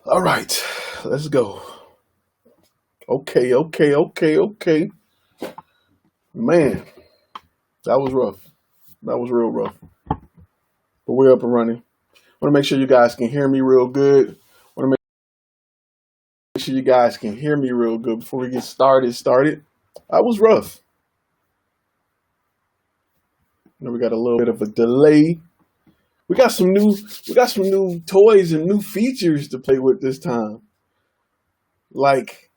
All right, let's go. Okay. Man, that was rough. That was real rough. But we're up and running. Want to make sure you guys can hear me real good. Want to make sure you guys can hear me real good before we get started. That was rough. Now we got a little bit of a delay. We got some new toys and new features to play with this time. Like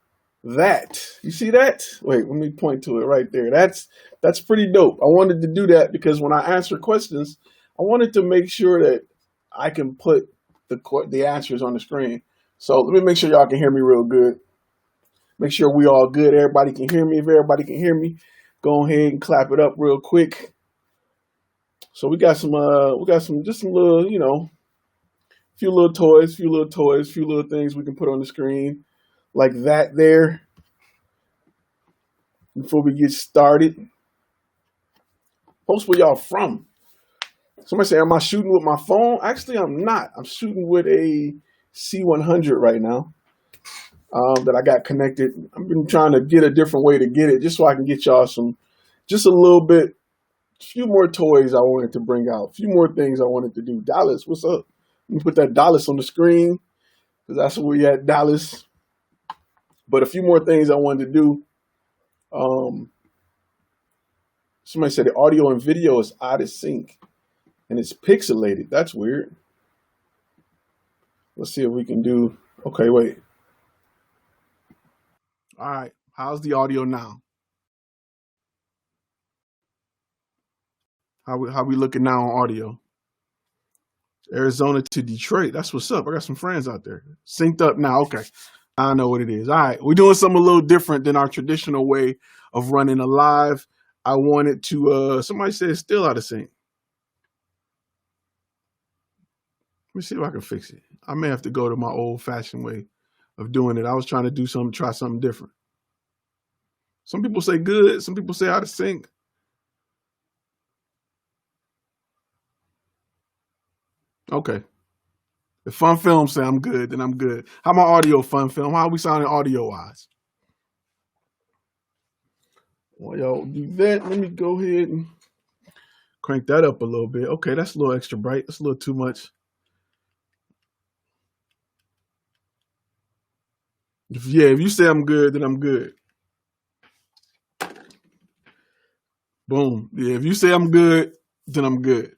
that. You see that? Wait, let me point to it right there. That's pretty dope. I wanted to do that because when I answer questions, I wanted to make sure that I can put the answers on the screen. So let me make sure y'all can hear me real good. Make sure we all good. Everybody can hear me. If everybody can hear me, go ahead and clap it up real quick. So we got some just some little, few little toys, few little things we can put on the screen like that there. Before we get started, post where y'all from. Somebody say, am I shooting with my phone? Actually, I'm not. I'm shooting with a C100 right now that I got connected. I've been trying to get a different way to get it just so I can get y'all just a little bit, few more toys I wanted to bring out, a few more things I wanted to do. Dallas, what's up? Let me put that Dallas on the screen because that's where we at, Dallas. But a few more things I wanted to do. Somebody said the audio and video is out of sync and it's pixelated. That's weird. Let's see if we can do. Okay, wait. All right. How's the audio now? How we looking now on audio? Arizona to Detroit. That's what's up. I got some friends out there. Synced up now. Okay. I know what it is. All right. We're doing something a little different than our traditional way of running a live. I wanted to, somebody said it's still out of sync. Let me see if I can fix it. I may have to go to my old fashioned way of doing it. I was trying to do something, try something different. Some people say good. Some people say out of sync. Okay. If Fun Film say I'm good, then I'm good. How my audio, Fun Film? How are we sounding audio-wise? Well, y'all do that. Let me go ahead and crank that up a little bit. Okay, that's a little extra bright. That's a little too much. If you say I'm good, then I'm good. Boom. Yeah, if you say I'm good, then I'm good.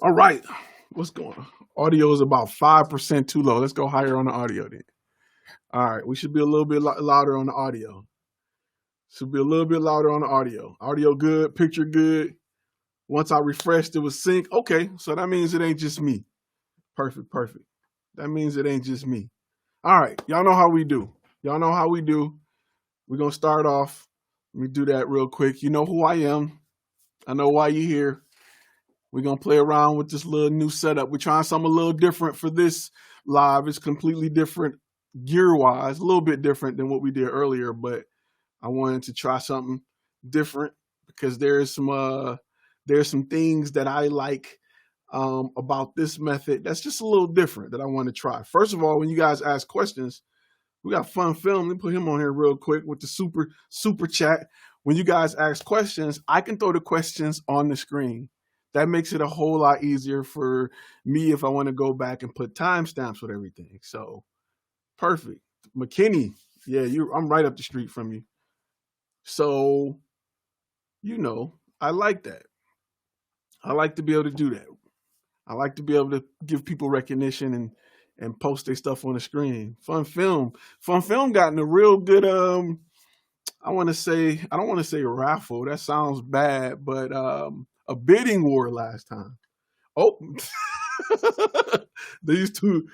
All right. What's going on? Audio is about 5% too low. Let's go higher on the audio then. All right. We should be a little bit louder on the audio. Should be a little bit louder on the audio. Audio good. Picture good. Once I refreshed, it was sync. Okay. So that means it ain't just me. Perfect. That means it ain't just me. All right. Y'all know how we do. We're going to start off. Let me do that real quick. You know who I am. I know why you're here. We're going to play around with this little new setup. We're trying something a little different for this live. It's completely different gear-wise, a little bit different than what we did earlier, but I wanted to try something different because there's some things that I like about this method that's just a little different that I want to try. First of all, when you guys ask questions, we got Fun Film. Let me put him on here real quick with the super chat. When you guys ask questions, I can throw the questions on the screen. That makes it a whole lot easier for me if I want to go back and put timestamps with everything. So perfect. McKinney, yeah, I'm right up the street from you. So, I like that. I like to be able to do that. I like to be able to give people recognition and post their stuff on the screen. Fun Film got in a real good, I don't want to say raffle. That sounds bad, but a bidding war last time. Oh, these two,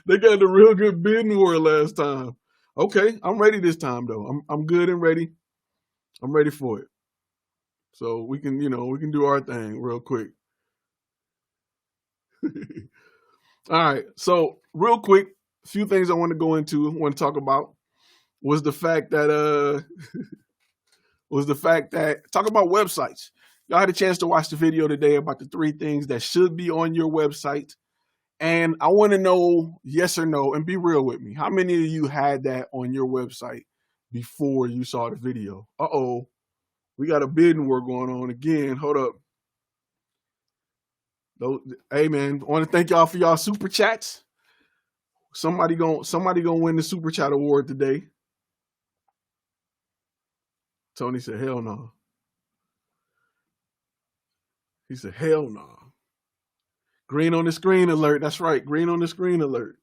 they got a real good bidding war last time. Okay, I'm ready this time though. I'm good and ready. I'm ready for it. So we can do our thing real quick. All right. So real quick, a few things I want to talk about was the fact that talk about websites. Y'all had a chance to watch the video today about the 3 things that should be on your website. And I want to know, yes or no, and be real with me. How many of you had that on your website before you saw the video? Uh-oh. We got a bidding war going on again. Hold up. Hey, man, I want to thank y'all for y'all super chats. Somebody gonna win the super chat award today. Tony said, hell no. He said, hell no. Green on the screen alert. That's right. Green on the screen alert.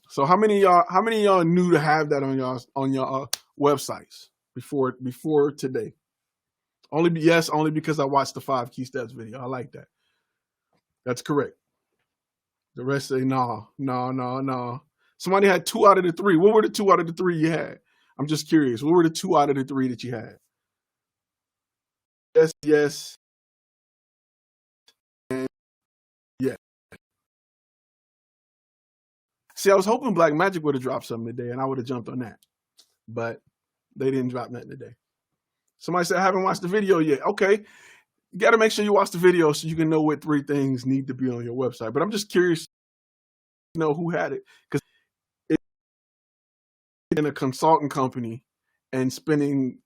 So how many of y'all knew to have that on your websites before today? Only because I watched the 5 key steps video. I like that. That's correct. The rest say no. Somebody had 2 out of the 3. What were the 2 out of the 3 you had? I'm just curious. What were the 2 out of the 3 that you had? Yes, and yeah. See, I was hoping Blackmagic would have dropped something today, and I would have jumped on that. But they didn't drop nothing today. Somebody said, I haven't watched the video yet. Okay. You got to make sure you watch the video so you can know what 3 things need to be on your website. But I'm just curious to know who had it. Because it's in a consulting company and spending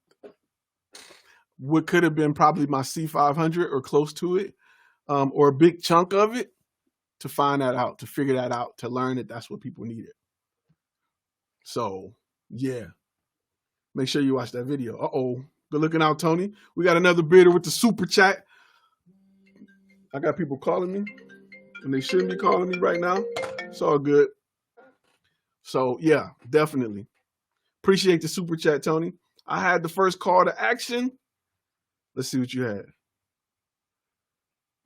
what could have been probably my C500 or close to it, or a big chunk of it, to find that out, to figure that out, to learn that that's what people needed. So, yeah. Make sure you watch that video. Uh-oh. Good looking out, Tony. We got another bidder with the super chat. I got people calling me, and they shouldn't be calling me right now. It's all good. So, yeah, definitely. Appreciate the super chat, Tony. I had the first call to action. Let's see what you had.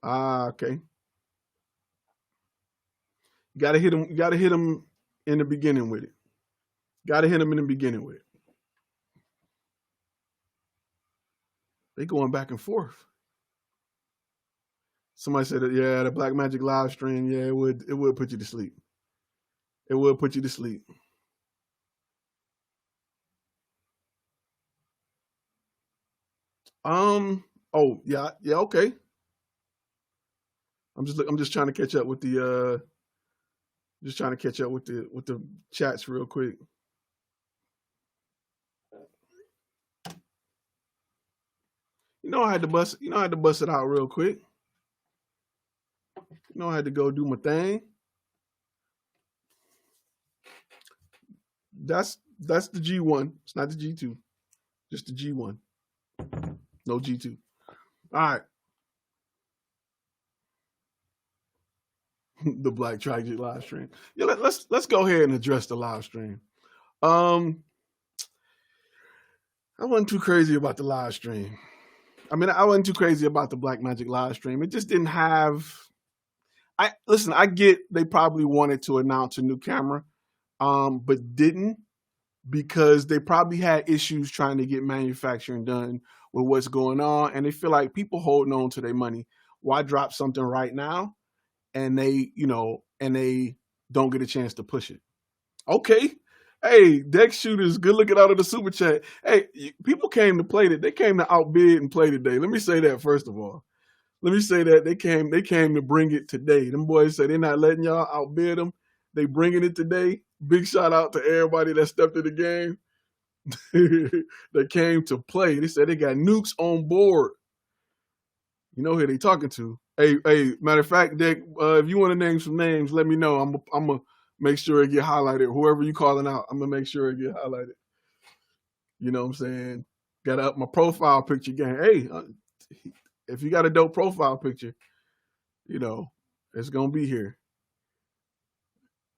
Okay. You gotta hit them. You gotta hit them in the beginning with it. Gotta hit them in the beginning with it. They going back and forth. Somebody said that, yeah, the Blackmagic live stream, yeah, it would put you to sleep. It would put you to sleep. Oh, yeah, okay. I'm just trying to catch up with the with the chats real quick. I had to bust it out real quick. I had to go do my thing. That's the G1. It's not the G2. Just the G1. No G2. All right. The Blackmagic live stream. Yeah, let's go ahead and address the live stream. I wasn't too crazy about the live stream. I mean, I wasn't too crazy about the Blackmagic live stream. It just didn't have. Listen, I get they probably wanted to announce a new camera, but didn't, because they probably had issues trying to get manufacturing done with what's going on, and they feel like people holding on to their money. Why drop something right now, and they don't get a chance to push it? Okay. Hey, Dex Shooters, good looking out of the super chat. Hey, people came to play it. They came to outbid and play today. Let me say that first of all. Let me say that they came to bring it today. Them boys said they're not letting y'all outbid them. They bringing it today. Big shout out to everybody that stepped in the game. That came to play. They said they got nukes on board. You know who they talking to. Hey, matter of fact, Dick, if you want to name some names, let me know. I'm gonna make sure it get highlighted. Whoever you calling out, I'm gonna make sure it get highlighted. You know what I'm saying? Got to up my profile picture game. Hey, if you got a dope profile picture, it's gonna be here.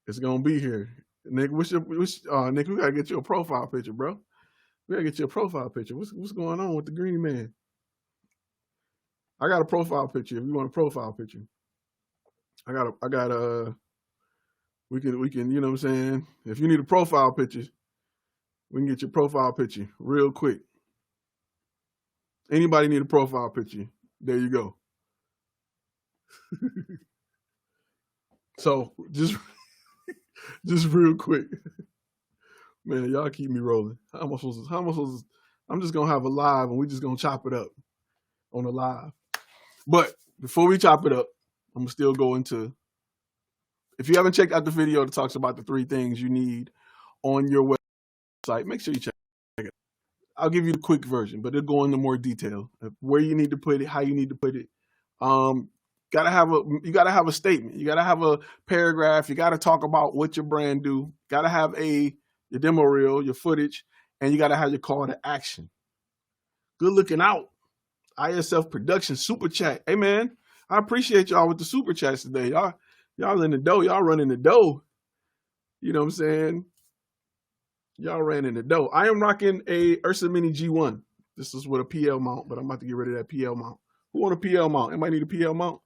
It's gonna be here. Nick, Nick, we gotta get you a profile picture, bro. We gotta get you a profile picture. What's going on with the green man? I got a profile picture. If you want a profile picture, I got we can, you know what I'm saying? If you need a profile picture, we can get your profile picture real quick. Anybody need a profile picture? There you go. So just real quick. Man, y'all keep me rolling. How am I supposed to, I'm just gonna have a live and we just gonna chop it up. on the live. But before we chop it up, I'm gonna still go into, if you haven't checked out the video that talks about the 3 things you need on your website, make sure you check it. I'll give you the quick version, but it'll go into more detail of where you need to put it, how you need to put it. You gotta have a statement. You gotta have a paragraph. You gotta talk about what your brand do. You gotta have your demo reel, your footage, and you gotta have your call to action. Good looking out. ISF Production Super Chat. Hey man, I appreciate y'all with the super chats today. Y'all in the dough. Y'all running the dough. You know what I'm saying? Y'all ran in the dough. I am rocking a Ursa Mini G1. This is with a PL mount, but I'm about to get rid of that PL mount. Who want a PL mount? Anybody need a PL mount?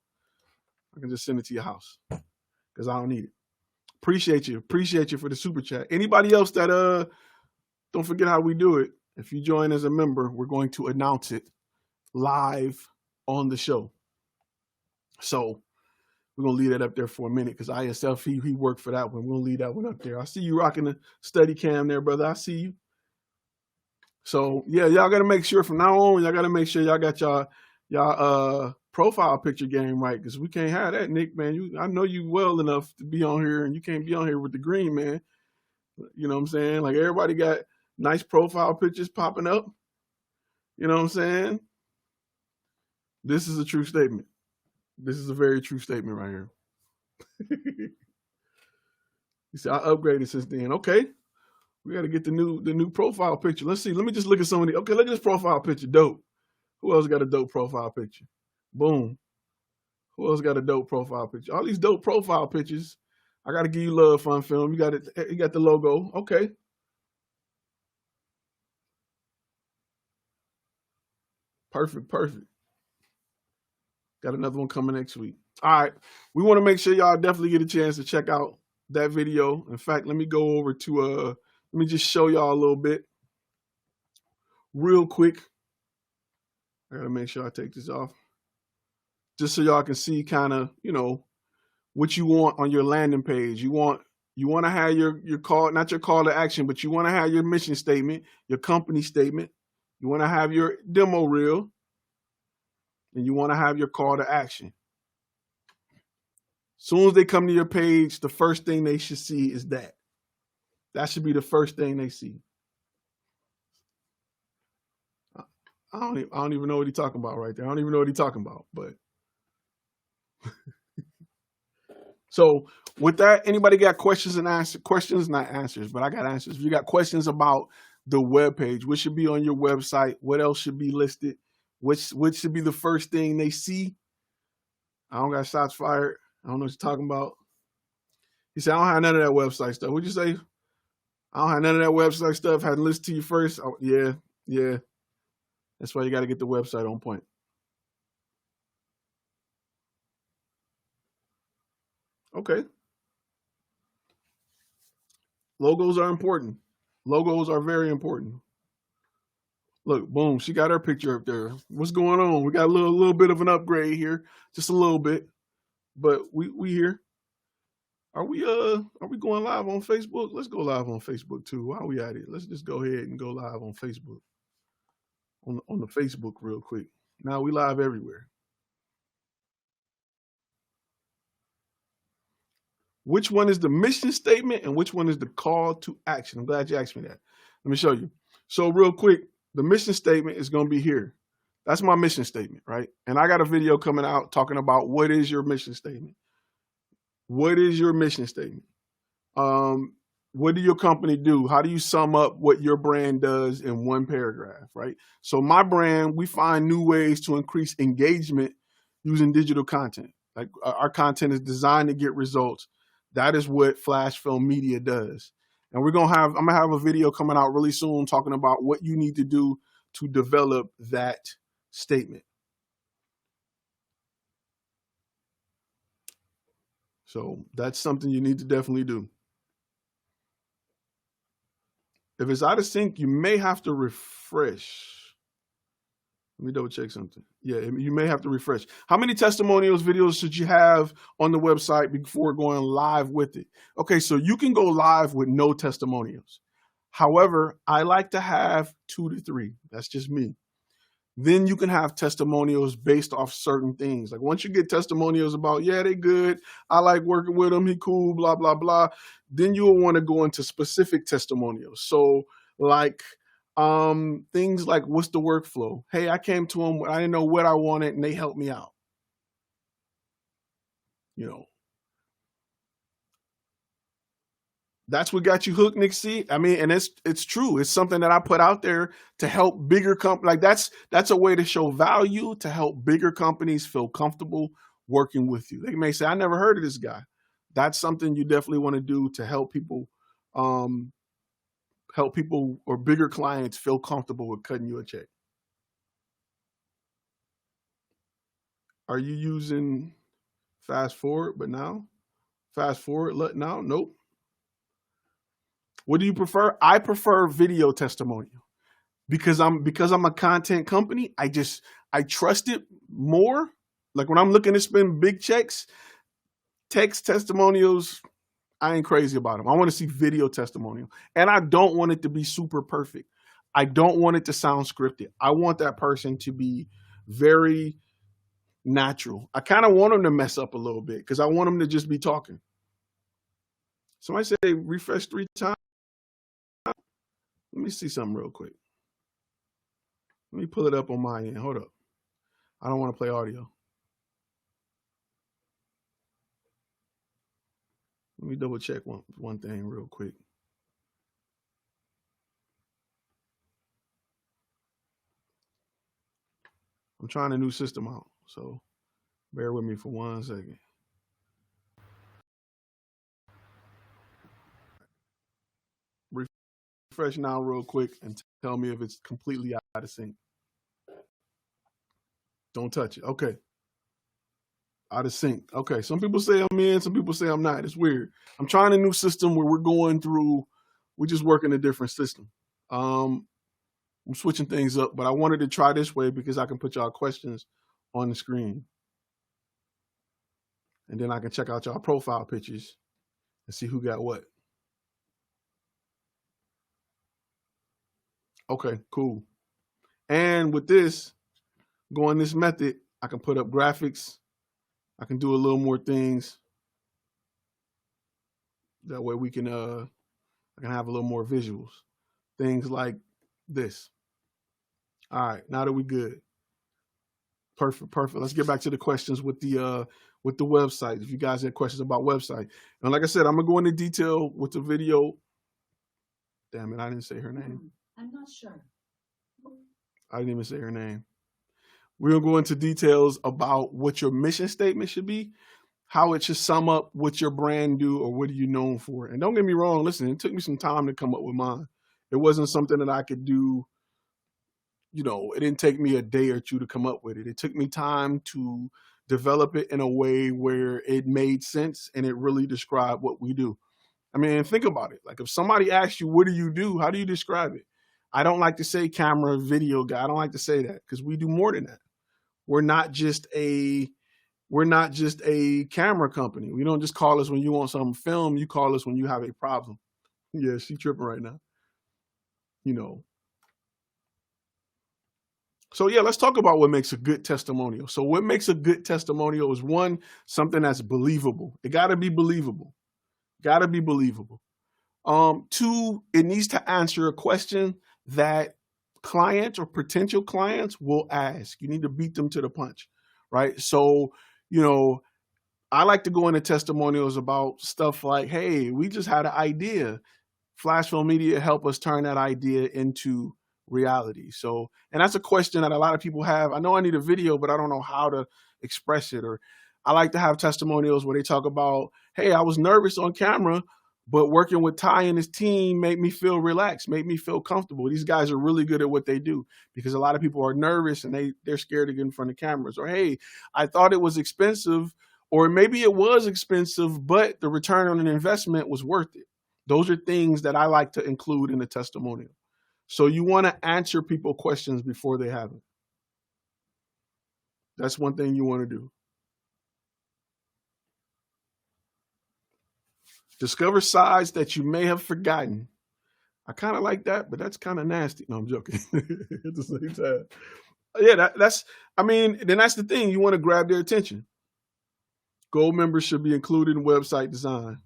I can just send it to your house because I don't need it. Appreciate you. Appreciate you for the super chat. Anybody else that don't forget how we do it. If you join as a member, we're going to announce it live on the show. So we're going to leave that up there for a minute because ISF, he worked for that one. We'll leave that one up there. I see you rocking the study cam there, brother. I see you. So, yeah, y'all got to make sure from now on, y'all got to make sure y'all got y'all profile picture game right because we can't have that, Nick, man. I know you well enough to be on here, and you can't be on here with the green, man. You know what I'm saying? Like, everybody got nice profile pictures popping up. You know what I'm saying? This is a true statement. This is a very true statement right here. You see, I upgraded since then. Okay. We got to get the new profile picture. Let's see. Let me just look at some of the. Okay, look at this profile picture. Dope. Who else got a dope profile picture? Boom. Who else got a dope profile picture? All these dope profile pictures. I got to give you love, Fun Film. You got it. You got the logo. Okay. Perfect. Perfect. Got another one coming next week. All right. We want to make sure y'all definitely get a chance to check out that video. In fact, let me go over to let me just show y'all a little bit real quick. I gotta make sure I take this off. Just so y'all can see kind of, you know, what you want on your landing page. You want to have your call, not your call to action, but you want to have your mission statement, your company statement. You want to have your demo reel. And you want to have your call to action. As soon as they come to your page, the first thing they should see is that. That should be the first thing they see. I don't even know what he's talking about right there. I don't even know what he's talking about. But so with that, anybody got questions and answers? Questions, not answers, but I got answers. If you got questions about the web page, what should be on your website? What else should be listed? Which should be the first thing they see? I don't got shots fired. I don't know what you're talking about. He said, I don't have none of that website stuff. What'd you say? I don't have none of that website stuff. Had to listen to you first. Oh, yeah. That's why you got to get the website on point. Okay. Logos are important. Logos are very important. Look, boom, she got her picture up there. What's going on? We got a little bit of an upgrade here, just a little bit, but we here. Are we going live on Facebook? Let's go live on Facebook too. While we at it, let's just go ahead and go live on Facebook. On the Facebook real quick. Now we live everywhere. Which one is the mission statement and which one is the call to action? I'm glad you asked me that. Let me show you. So real quick, the mission statement is going to be here. That's my mission statement, right? And I got a video coming out talking about what is your mission statement. What is your mission statement? What do your company do? How do you sum up what your brand does in one paragraph, right? So my brand, we find new ways to increase engagement using digital content. Like our content is designed to get results. That is what Flash Film Media does. And I'm gonna have a video coming out really soon talking about what you need to do to develop that statement. So that's something you need to definitely do. If it's out of sync, you may have to refresh. Let me double check something. Yeah, you may have to refresh. How many testimonials videos should you have on the website before going live with it? Okay, so you can go live with no testimonials. However, I like to have 2 to 3. That's just me. Then you can have testimonials based off certain things. Like once you get testimonials about, yeah, they good, I like working with him, he cool, blah, blah, blah. Then you'll want to go into specific testimonials. So like things like, what's the workflow? Hey, I came to them, I didn't know what I wanted and they helped me out. You know, that's what got you hooked, Nick C. I mean, and it's true. It's something that I put out there to help bigger companies. Like that's a way to show value, to help bigger companies feel comfortable working with you. They may say, I never heard of this guy. That's something you definitely want to do to help people or bigger clients feel comfortable with cutting you a check. Are you using fast forward, but now? Fast forward, now? Nope. What do you prefer? I prefer video testimonial because I'm a content company. I trust it more. Like when I'm looking to spend big checks, text testimonials, I ain't crazy about them. I want to see video testimonial, and I don't want it to be super perfect. I don't want it to sound scripted. I want that person to be very natural. I kind of want them to mess up a little bit because I want them to just be talking. Somebody say refresh 3 times. Let me see something real quick. Let me pull it up on my end. Hold up. I don't want to play audio. Let me double check one thing real quick. I'm trying a new system out, so bear with me for 1 second. Refresh now real quick and tell me if it's completely out of sync. Don't touch it. Okay. Out of sync. Okay. Some people say I'm in, some people say I'm not. It's weird. I'm trying a new system where we're just working a different system. I'm switching things up, but I wanted to try this way because I can put y'all questions on the screen. And then I can check out y'all profile pictures and see who got what. Okay, cool. And with this, going this method, I can put up graphics. I can do a little more things. That way we can I can have a little more visuals. Things like this. All right, now that we good. Perfect. Let's get back to the questions with the website. If you guys have questions about website. And like I said, I'm gonna go into detail with the video. Damn it, I didn't say her name. I'm not sure. I didn't even say her name. We're gonna go into details about what your mission statement should be, how it should sum up what your brand do or what are you known for. And don't get me wrong, listen, it took me some time to come up with mine. It wasn't something that I could do, you know, it didn't take me a day or two to come up with it. It took me time to develop it in a way where it made sense and it really described what we do. I mean, think about it. Like if somebody asks you, what do you do? How do you describe it? I don't like to say camera, video guy. I don't like to say that because we do more than that. We're not just a camera company. We don't just call us when you want something filmed. You call us when you have a problem. Yeah, she tripping right now. You know. So yeah, let's talk about what makes a good testimonial. So what makes a good testimonial is one, something that's believable. It got to be believable. Got to be believable. Two, it needs to answer a question that clients or potential clients will ask. You need to beat them to the punch, right? So, you know, I like to go into testimonials about stuff like, hey, we just had an idea. Flashfilm Media help us turn that idea into reality. So, and that's a question that a lot of people have. I know I need a video, but I don't know how to express it. Or I like to have testimonials where they talk about, hey, I was nervous on camera, but working with Ty and his team made me feel relaxed, made me feel comfortable. These guys are really good at what they do because a lot of people are nervous and they're scared to get in front of cameras. Or, hey, I thought it was expensive, or maybe it was expensive, but the return on an investment was worth it. Those are things that I like to include in the testimonial. So you want to answer people questions before they have it. That's one thing you want to do. Discover sides that you may have forgotten. I kind of like that, but that's kind of nasty. No, I'm joking. At the same time. Yeah, that's. I mean, then that's the thing. You want to grab their attention. Gold members should be included in website design.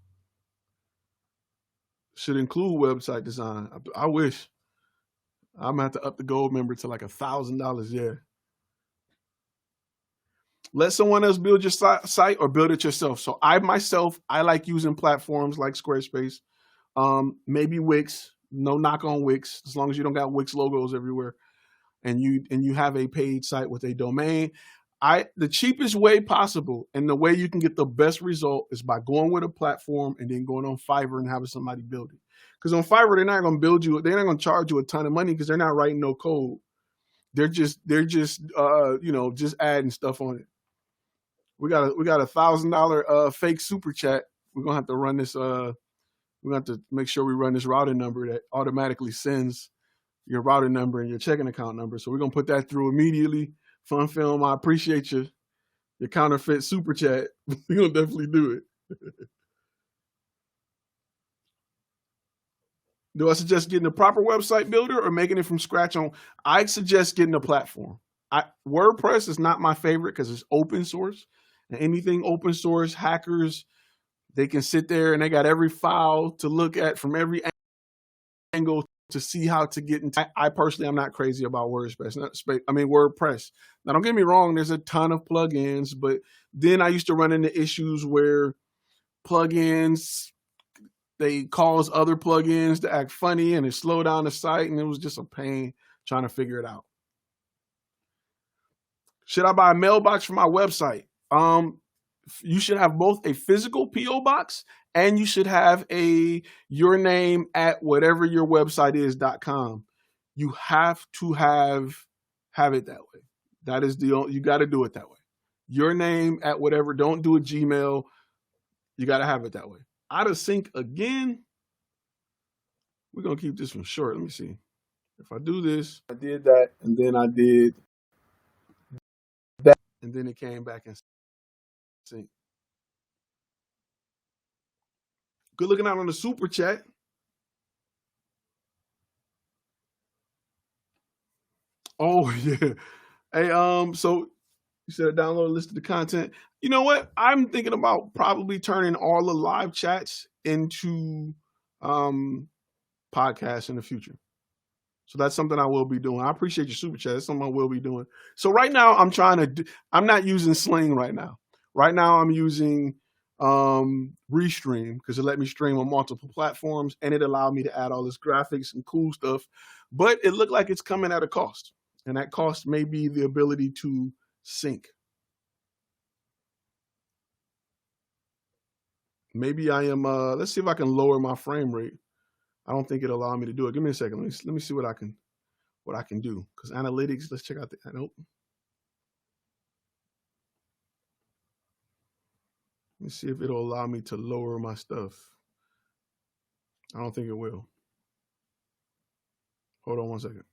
Should include website design. I wish. I'm gonna have to up the gold member to like $1,000. Yeah. Let someone else build your site or build it yourself. So I myself, I like using platforms like Squarespace, maybe Wix. No knock on Wix, as long as you don't got Wix logos everywhere, and you have a paid site with a domain. The cheapest way possible and the way you can get the best result is by going with a platform and then going on Fiverr and having somebody build it. Because on Fiverr, they're not going to build you. They're not going to charge you a ton of money because they're not writing no code. They're just just adding stuff on it. We got $1,000 fake super chat. We're gonna have to run this. We're gonna have to make sure we run this routing number that automatically sends your routing number and your checking account number. So we're gonna put that through immediately. Fun Film, I appreciate your counterfeit super chat. We're gonna definitely do it. Do I suggest getting a proper website builder or making it from scratch on? I suggest getting a platform. WordPress is not my favorite because it's open source. And anything open source, hackers, they can sit there and they got every file to look at from every angle to see how to get into. I personally, I'm not crazy about WordPress. WordPress. Now, don't get me wrong. There's a ton of plugins, but then I used to run into issues where plugins, they cause other plugins to act funny and it slowed down the site, and it was just a pain trying to figure it out. Should I buy a mailbox for my website? You should have both a physical PO box and you should have your name at whatever your website is.com. You have to have it that way. That is you got to do it that way. Your name at whatever. Don't do a Gmail. You got to have it that way. Out of sync again. We're gonna keep this one short. Let me see. If I do this, I did that, and then I did that, and then it came back and sync. Good looking out on the super chat. Oh yeah. Hey, so you said download a list of the content. You know what? I'm thinking about probably turning all the live chats into podcasts in the future. So that's something I will be doing. I appreciate your super chat. That's something I will be doing. So right now I'm not using Sling right now. Right now I'm using Restream because it let me stream on multiple platforms and it allowed me to add all this graphics and cool stuff. But it looked like it's coming at a cost. And that cost may be the ability to sync. Maybe I am, let's see if I can lower my frame rate. I don't think it'll allow me to do it. Give me a second. Let me see what I can do. Because analytics, let's check out nope. Let me see if it'll allow me to lower my stuff. I don't think it will. Hold on one second.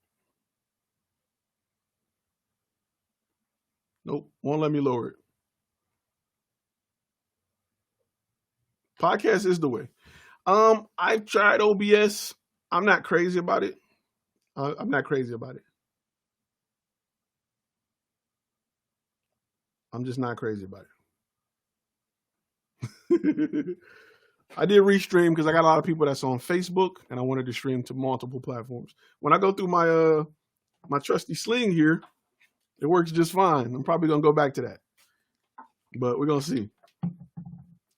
Nope, won't let me lower it. Podcast is the way. I've tried OBS. I'm not crazy about it. I'm not crazy about it. I'm just not crazy about it. I did restream because I got a lot of people that's on Facebook and I wanted to stream to multiple platforms. When I go through my my trusty Sling here, it works just fine. I'm probably gonna go back to that, but we're gonna see.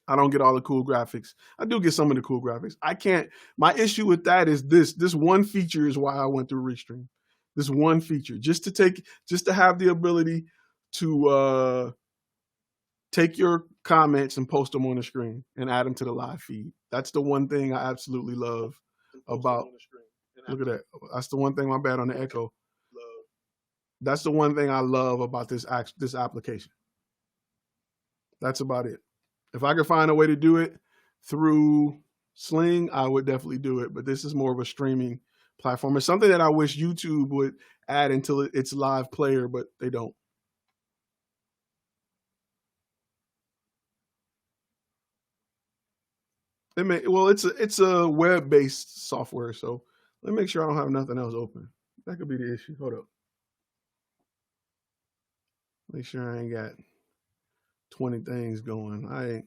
I don't get all the cool graphics. I do get some of the cool graphics. I can't. My issue with that is this one feature is why I went through Restream. This one feature, just to have the ability to take your comments and post them on the screen and add them to the live feed. That's the one thing I absolutely love about. Look at that. That's the one thing. My bad on the echo. That's the one thing I love about this application. That's about it. If I could find a way to do it through Sling, I would definitely do it. But this is more of a streaming platform. It's something that I wish YouTube would add into its live player, but they don't. It's a web-based software, so let me make sure I don't have nothing else open. That could be the issue. Hold up. Make sure I ain't got 20 things going. I ain't.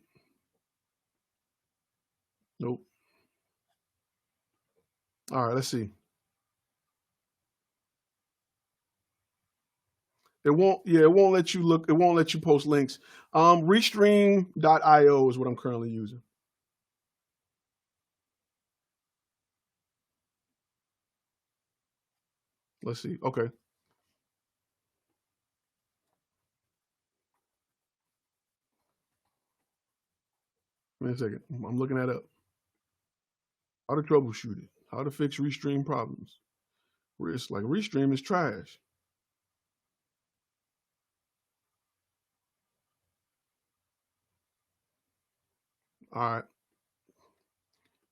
Nope. All right, let's see. It won't, yeah, it won't let you look, it won't let you post links. Restream.io is what I'm currently using. Let's see. Okay. Wait a second. I'm looking that up. How to troubleshoot it. How to fix Restream problems. It's like Restream is trash. All right.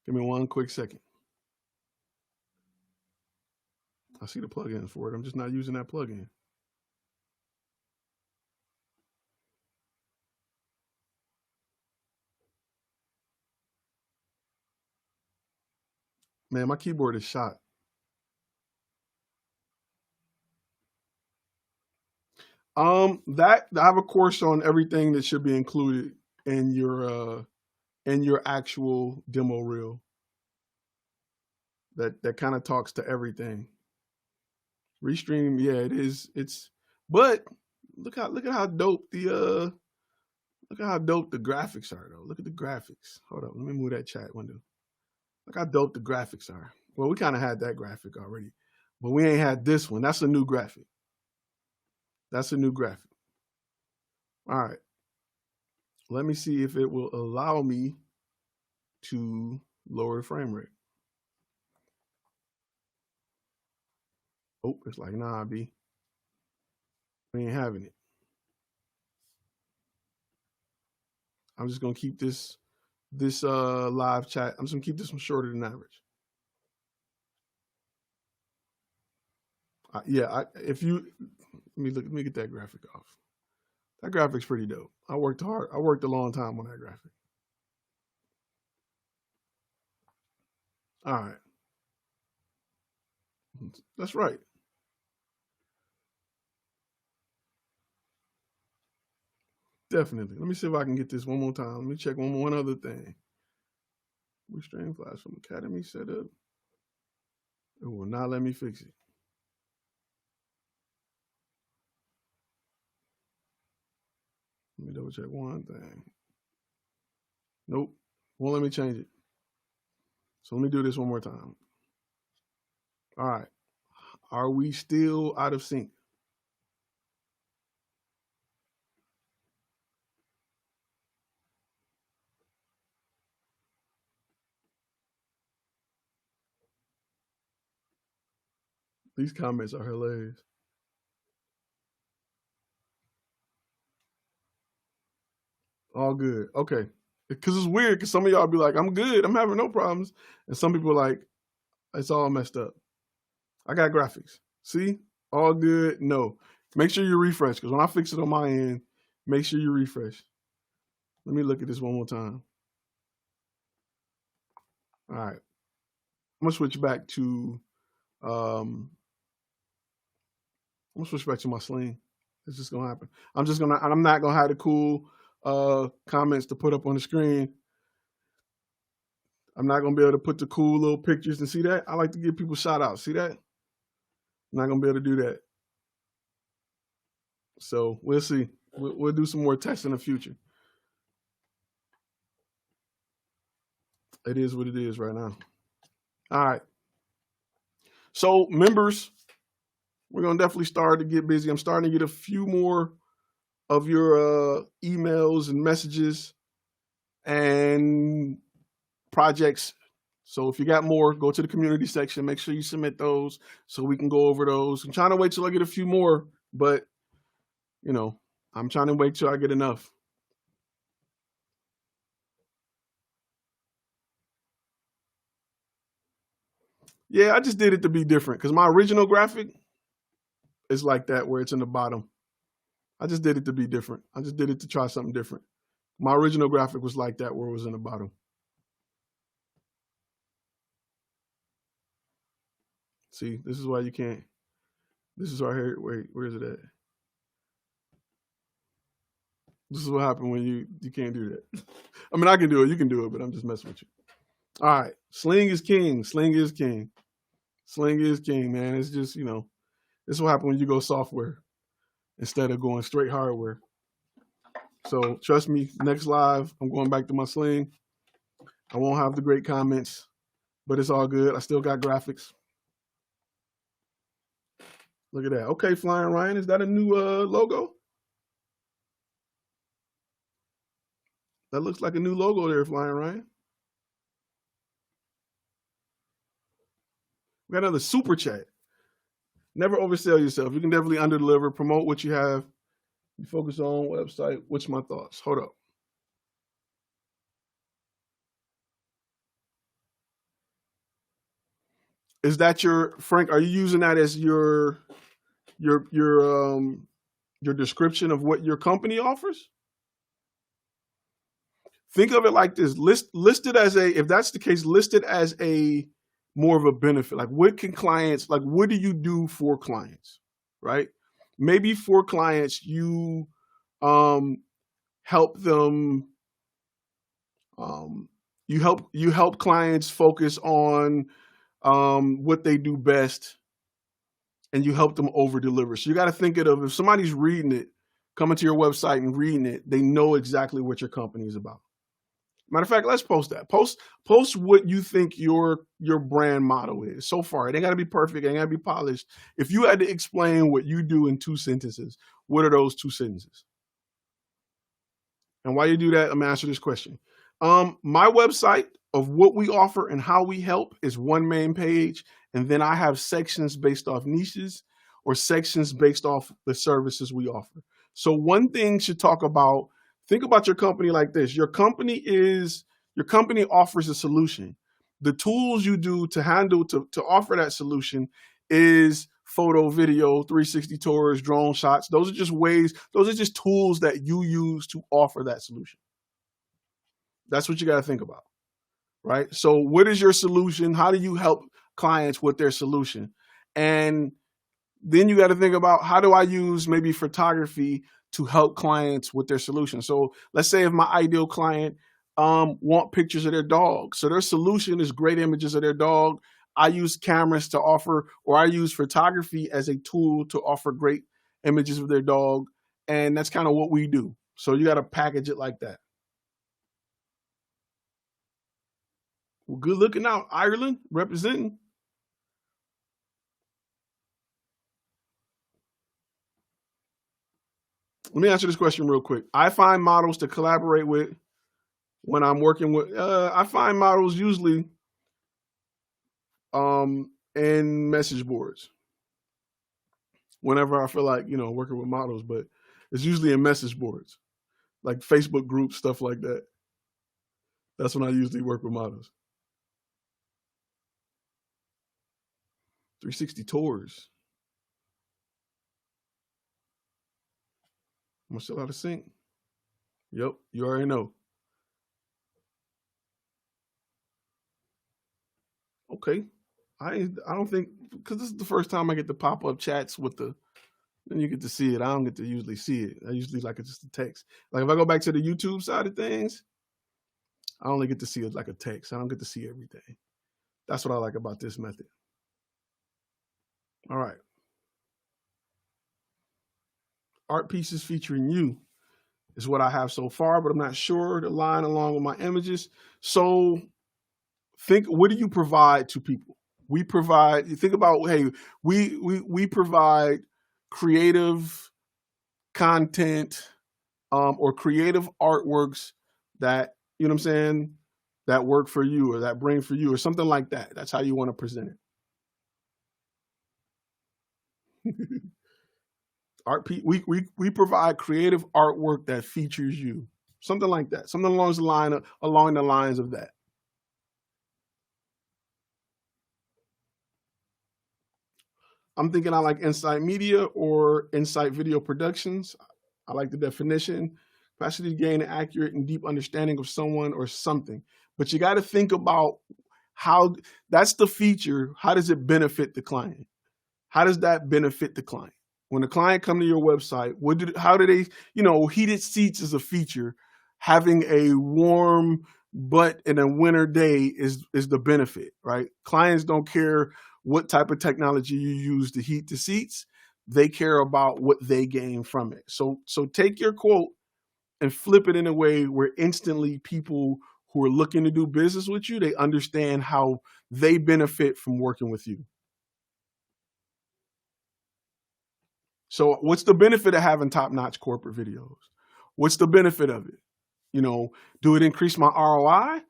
Give me one quick second. I see the plugin for it. I'm just not using that plugin. Man, my keyboard is shot. That I have a course on everything that should be included in your actual demo reel. That kind of talks to everything. Restream, yeah, it is. But look at how dope the graphics are though. Look at the graphics. Hold up, let me move that chat window. Look how dope the graphics are. Well, we kind of had that graphic already, but we ain't had this one. That's a new graphic. That's a new graphic. All right. Let me see if it will allow me to lower the frame rate. Oh, it's like, nah, B. We ain't having it. I'm just gonna keep this live chat. I'm just gonna keep this one shorter than average. If you let me get that graphic off. That graphic's pretty dope. I worked hard. I worked a long time on that graphic. All right. That's right. Definitely. Let me see if I can get this one more time. Let me check one other thing. Restream flash from Academy setup. It will not let me fix it. Let me double check one thing. Nope. Won't let me change it. So let me do this one more time. All right. Are we still out of sync? These comments are hilarious. All good. Okay. Because it's weird because some of y'all be like, I'm good. I'm having no problems. And some people are like, it's all messed up. I got graphics. See? All good. No. Make sure you refresh because when I fix it on my end, make sure you refresh. Let me look at this one more time. All right. I'm going to switch back to my sling. It's just gonna happen. I'm not gonna have the cool comments to put up on the screen. I'm not gonna be able to put the cool little pictures and see that. I like to give people shout outs. See that? I'm not gonna be able to do that. So we'll see. We'll do some more tests in the future. It is what it is right now. All right. So members, we're gonna definitely start to get busy. I'm starting to get a few more of your emails and messages and projects. So if you got more, go to the community section. Make sure you submit those so we can go over those. I'm trying to wait till I get a few more, but I'm trying to wait till I get enough. Yeah, I just did it to be different because my original graphic is like that where it's in the bottom. I just did it to be different. I just did it to try something different. My original graphic was like that where it was in the bottom. See, this is why you can't. This is right here. Wait, where is it at? This is what happens when you can't do that. I mean, I can do it. You can do it, but I'm just messing with you. All right. Sling is king. Sling is king. Sling is king, man. It's just, this is what happens when you go software instead of going straight hardware. So trust me, next live, I'm going back to my sling. I won't have the great comments, but it's all good. I still got graphics. Look at that. Okay, Flying Ryan, is that a new logo? That looks like a new logo there, Flying Ryan. We got another super chat. Never oversell yourself. You can definitely underdeliver, promote what you have. You focus on website. What's my thoughts? Hold up. Is that Frank? Are you using that as your description of what your company offers? Think of it like this: listed as if that's the case, listed as a more of a benefit. Like, what can clients, like, what do you do for clients, right? Maybe for clients, you help them. You help clients focus on what they do best, and you help them over deliver. So you got to think of, if somebody's reading it, coming to your website and reading it, they know exactly what your company is about. Matter of fact, let's post that. Post what you think your brand motto is. So far, it ain't got to be perfect. It ain't got to be polished. If you had to explain what you do in 2 sentences, what are those 2 sentences? And while you do that, I'm gonna answer this question. My website of what we offer and how we help is one main page, and then I have sections based off niches or sections based off the services we offer. So one thing should talk about, think about your company like this. Your company offers a solution. The tools you do to offer that solution is photo, video, 360 tours, drone shots. Those are just tools that you use to offer that solution. That's what you got to think about, right? So what is your solution? How do you help clients with their solution? And then you got to think about, how do I use maybe photography to help clients with their solution? So let's say if my ideal client want pictures of their dog. So their solution is great images of their dog. I use cameras to offer, or I use photography as a tool to offer great images of their dog. And that's kind of what we do. So you got to package it like that. Well, good looking out, Ireland, representing. Let me answer this question real quick. I find models to collaborate with when I'm working with, I find models usually in message boards. Whenever I feel like, working with models, but it's usually in message boards, like Facebook groups, stuff like that. That's when I usually work with models. 360 tours. I'm still out of sync. Yep, you already know. Okay. I don't think, because this is the first time I get the pop-up chats with then you get to see it. I don't get to usually see it. I usually like it's just a text. Like if I go back to the YouTube side of things, I only get to see it like a text. I don't get to see everything. That's what I like about this method. All right. Art pieces featuring you is what I have so far, but I'm not sure the line along with my images. So think, what do you provide to people? We provide, you think about, hey, we provide creative content or creative artworks that, you know what I'm saying, that work for you or that bring for you or something like that. That's how you want to present it. We provide creative artwork that features you. Something like that. Something along the lines of that. I'm thinking I like Insight Media or Insight Video Productions. I like the definition. Capacity to gain an accurate and deep understanding of someone or something. But you got to think about how, that's the feature. How does it benefit the client? How does that benefit the client? When a client come to your website, how do they, heated seats is a feature. Having a warm butt in a winter day is the benefit, right? Clients don't care what type of technology you use to heat the seats. They care about what they gain from it. So take your quote and flip it in a way where instantly people who are looking to do business with you, they understand how they benefit from working with you. So what's the benefit of having top-notch corporate videos? What's the benefit of it? Do it increase my ROI?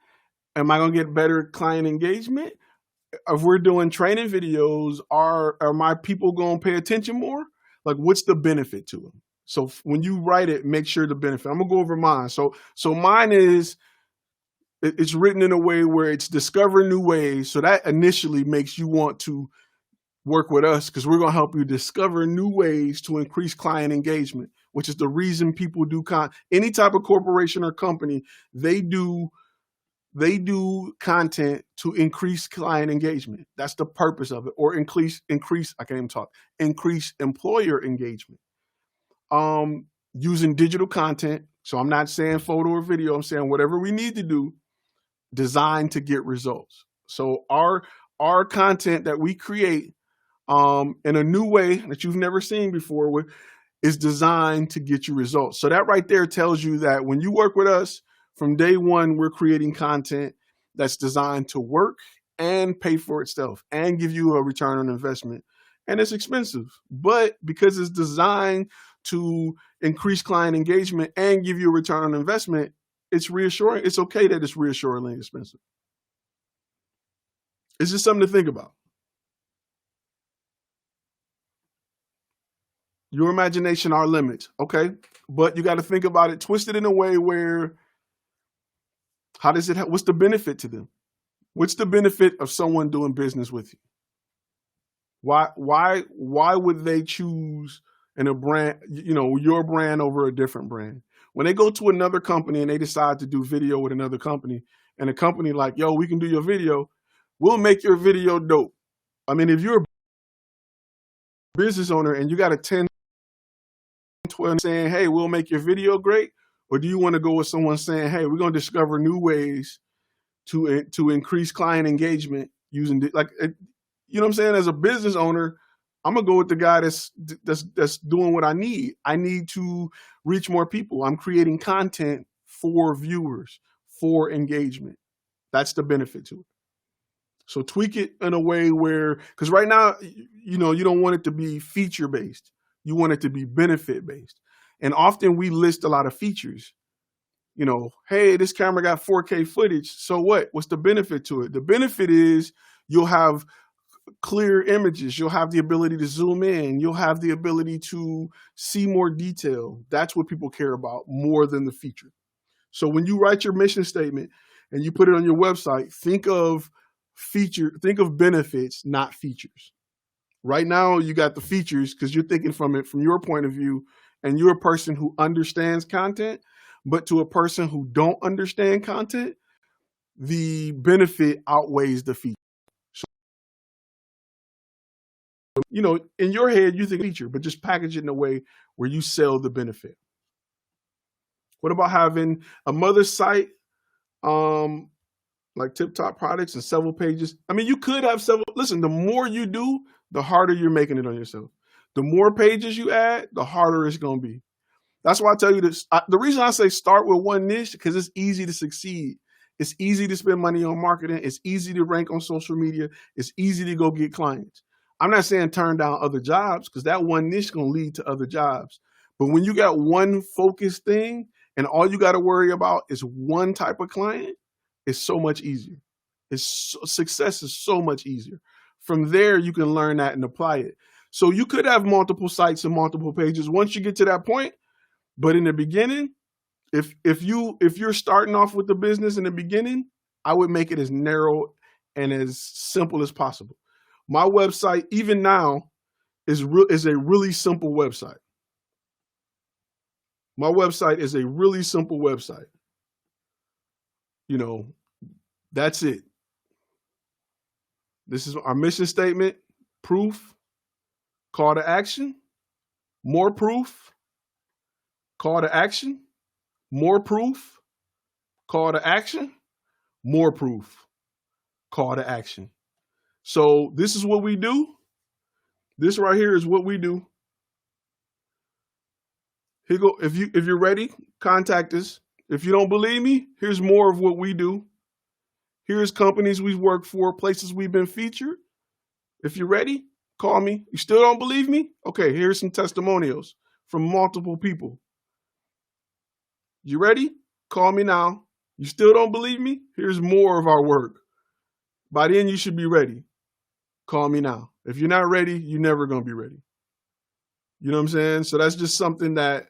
Am I going to get better client engagement? If we're doing training videos, are my people going to pay attention more? Like, what's the benefit to them? So when you write it, make sure the benefit. I'm going to go over mine. So mine is, it's written in a way where it's discover new ways. So that initially makes you want to work with us, because we're going to help you discover new ways to increase client engagement, which is the reason people do any type of corporation or company, they do content to increase client engagement. That's the purpose of it. Or increase, I can't even talk, increase employer engagement. Using digital content. So I'm not saying photo or video, I'm saying whatever we need to do, designed to get results. So our content that we create in a new way that you've never seen before is designed to get you results. So that right there tells you that when you work with us, from day one, we're creating content that's designed to work and pay for itself and give you a return on investment. And it's expensive, but because it's designed to increase client engagement and give you a return on investment, it's reassuring. It's okay that it's reassuringly expensive. It's just something to think about. Your imagination, our limits. Okay. But you got to think about it, twist it in a way where, what's the benefit to them? What's the benefit of someone doing business with you? Why would they choose in a brand, your brand over a different brand? When they go to another company and they decide to do video with another company, and a company like, yo, we can do your video, we'll make your video dope. I mean, if you're a business owner and you got a 10, 12 saying, hey, we'll make your video great, or do you want to go with someone saying, hey, we're going to discover new ways to increase client engagement using you know what I'm saying? As a business owner, I'm gonna go with the guy that's doing what I need. I need to reach more people. I'm creating content for viewers, for engagement. That's the benefit to it. So tweak it in a way where, because right now, you don't want it to be feature based. You want it to be benefit based. And often we list a lot of features. Hey, this camera got 4K footage. So what? What's the benefit to it? The benefit is you'll have clear images. You'll have the ability to zoom in. You'll have the ability to see more detail. That's what people care about more than the feature. So when you write your mission statement and you put it on your website, think of benefits, not features. Right now, you got the features because you're thinking from your point of view, and you're a person who understands content. But to a person who don't understand content, the benefit outweighs the feature. So, in your head, you think feature, but just package it in a way where you sell the benefit. What about having a mother's site, like Tip Top Products and several pages? I mean, you could have several. Listen, the more you do, the harder you're making it on yourself. The more pages you add, the harder it's going to be. That's why I tell you this. The reason I say start with one niche, because it's easy to succeed. It's easy to spend money on marketing. It's easy to rank on social media. It's easy to go get clients. I'm not saying turn down other jobs, because that one niche is going to lead to other jobs. But when you got one focused thing and all you got to worry about is one type of client, it's so much easier. Success is so much easier. From there, you can learn that and apply it. So you could have multiple sites and multiple pages once you get to that point. But in the beginning, if you're starting off with the business in the beginning, I would make it as narrow and as simple as possible. My website, even now, is a really simple website. My website is a really simple website. That's it. This is our mission statement, proof, call to action, more proof, call to action, more proof, call to action, more proof, call to action. So this is what we do. This right here is what we do. Here go. If you're ready, contact us. If you don't believe me, here's more of what we do. Here's companies we've worked for, places we've been featured. If you're ready, call me. You still don't believe me? Okay, here's some testimonials from multiple people. You ready? Call me now. You still don't believe me? Here's more of our work. By then, you should be ready. Call me now. If you're not ready, you're never going to be ready. You know what I'm saying? So that's just something that,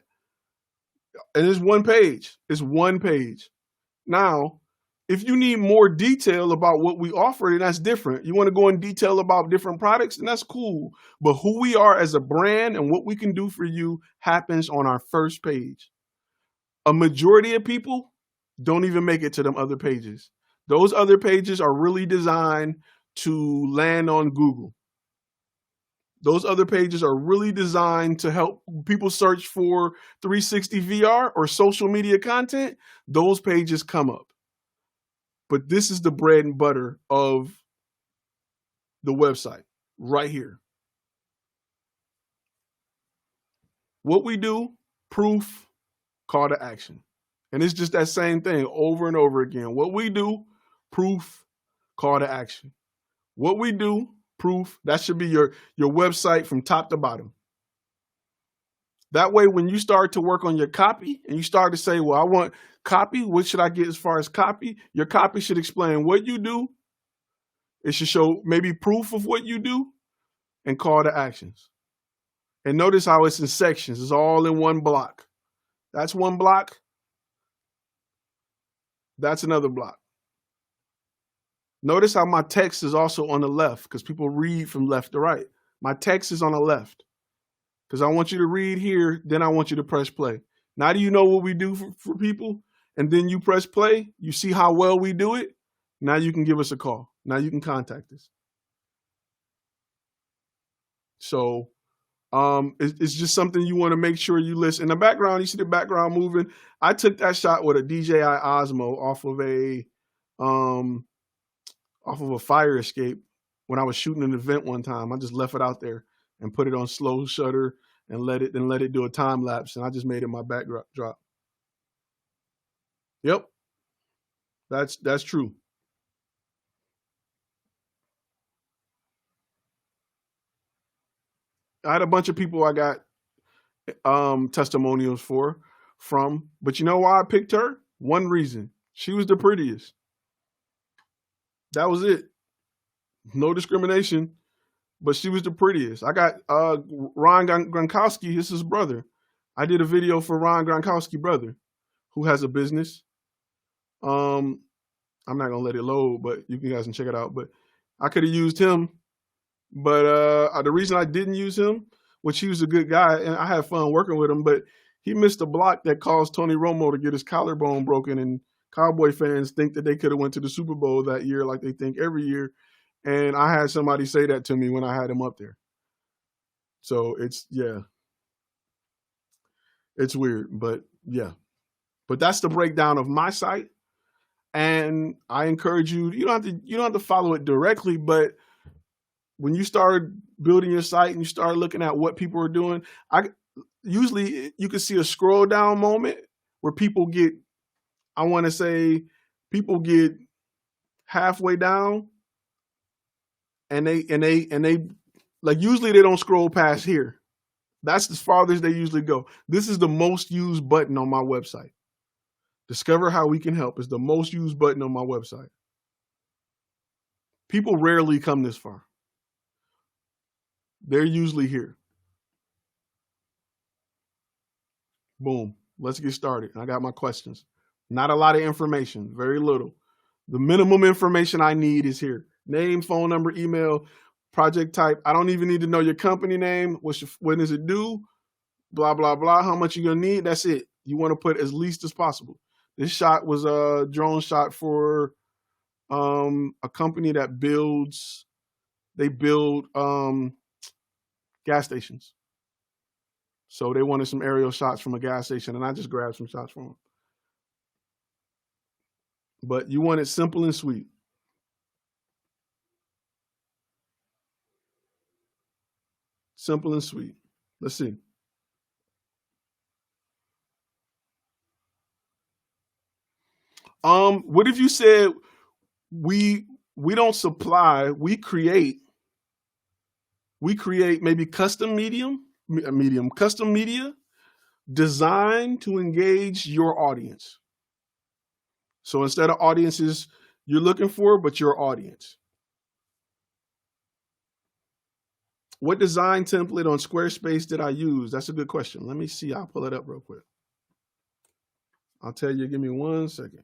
and it's one page. It's one page. Now, if you need more detail about what we offer, then that's different. You want to go in detail about different products, and that's cool. But who we are as a brand and what we can do for you happens on our first page. A majority of people don't even make it to them other pages. Those other pages are really designed to land on Google. Those other pages are really designed to help people search for 360 VR or social media content. Those pages come up. But this is the bread and butter of the website right here. What we do, proof, call to action. And it's just that same thing over and over again. What we do, proof, call to action. What we do, proof, that should be your website from top to bottom. That way, when you start to work on your copy and you start to say, well, I want copy, what should I get as far as copy? Your copy should explain what you do. It should show maybe proof of what you do and call to actions. And notice how it's in sections. It's all in one block. That's one block. That's another block. Notice how my text is also on the left because people read from left to right. My text is on the left because I want you to read here. Then I want you to press play. Now do you know what we do for people? And then you press play. You see how well we do it. Now you can give us a call. Now you can contact us. So it's just something you want to make sure you listen. In the background, you see the background moving. I took that shot with a DJI Osmo off of a fire escape when I was shooting an event one time. I just left it out there and put it on slow shutter and let it do a time lapse. And I just made it my backdrop. Yep. That's true. I had a bunch of people I got testimonials from, but you know why I picked her? One reason. She was the prettiest. That was it. No discrimination, but she was the prettiest. I got Ron Gronkowski, this is his brother. I did a video for Ron Gronkowski brother, who has a business. I'm not gonna let it load, but you guys can check it out. But I could have used him, but the reason I didn't use him, which he was a good guy, and I had fun working with him, but he missed a block that caused Tony Romo to get his collarbone broken, and Cowboy fans think that they could have went to the Super Bowl that year like they think every year. And I had somebody say that to me when I had him up there. So it's weird, but yeah. But that's the breakdown of my site. And I encourage you, you don't have to follow it directly, but when you start building your site and you start looking at what people are doing, usually you can see a scroll down moment where people get halfway down and they like, usually they don't scroll past here. That's as far as they usually go. This is the most used button on my website. Discover how we can help is the most used button on my website. People rarely come this far. They're usually here. Boom. Let's get started. I got my questions. Not a lot of information, very little. The minimum information I need is here. Name, phone number, email, project type. I don't even need to know your company name. When does it due? Blah, blah, blah. How much you're going to need. That's it. You want to put as least as possible. This shot was a drone shot for a company that build gas stations. So they wanted some aerial shots from a gas station, and I just grabbed some shots from them. But you want it simple and sweet. Simple and sweet. Let's see. What if you said we don't supply, we create maybe custom custom media designed to engage your audience. So instead of audiences you're looking for, but your audience. What design template on Squarespace did I use? That's a good question. Let me see. I'll pull it up real quick. I'll tell you. Give me 1 second.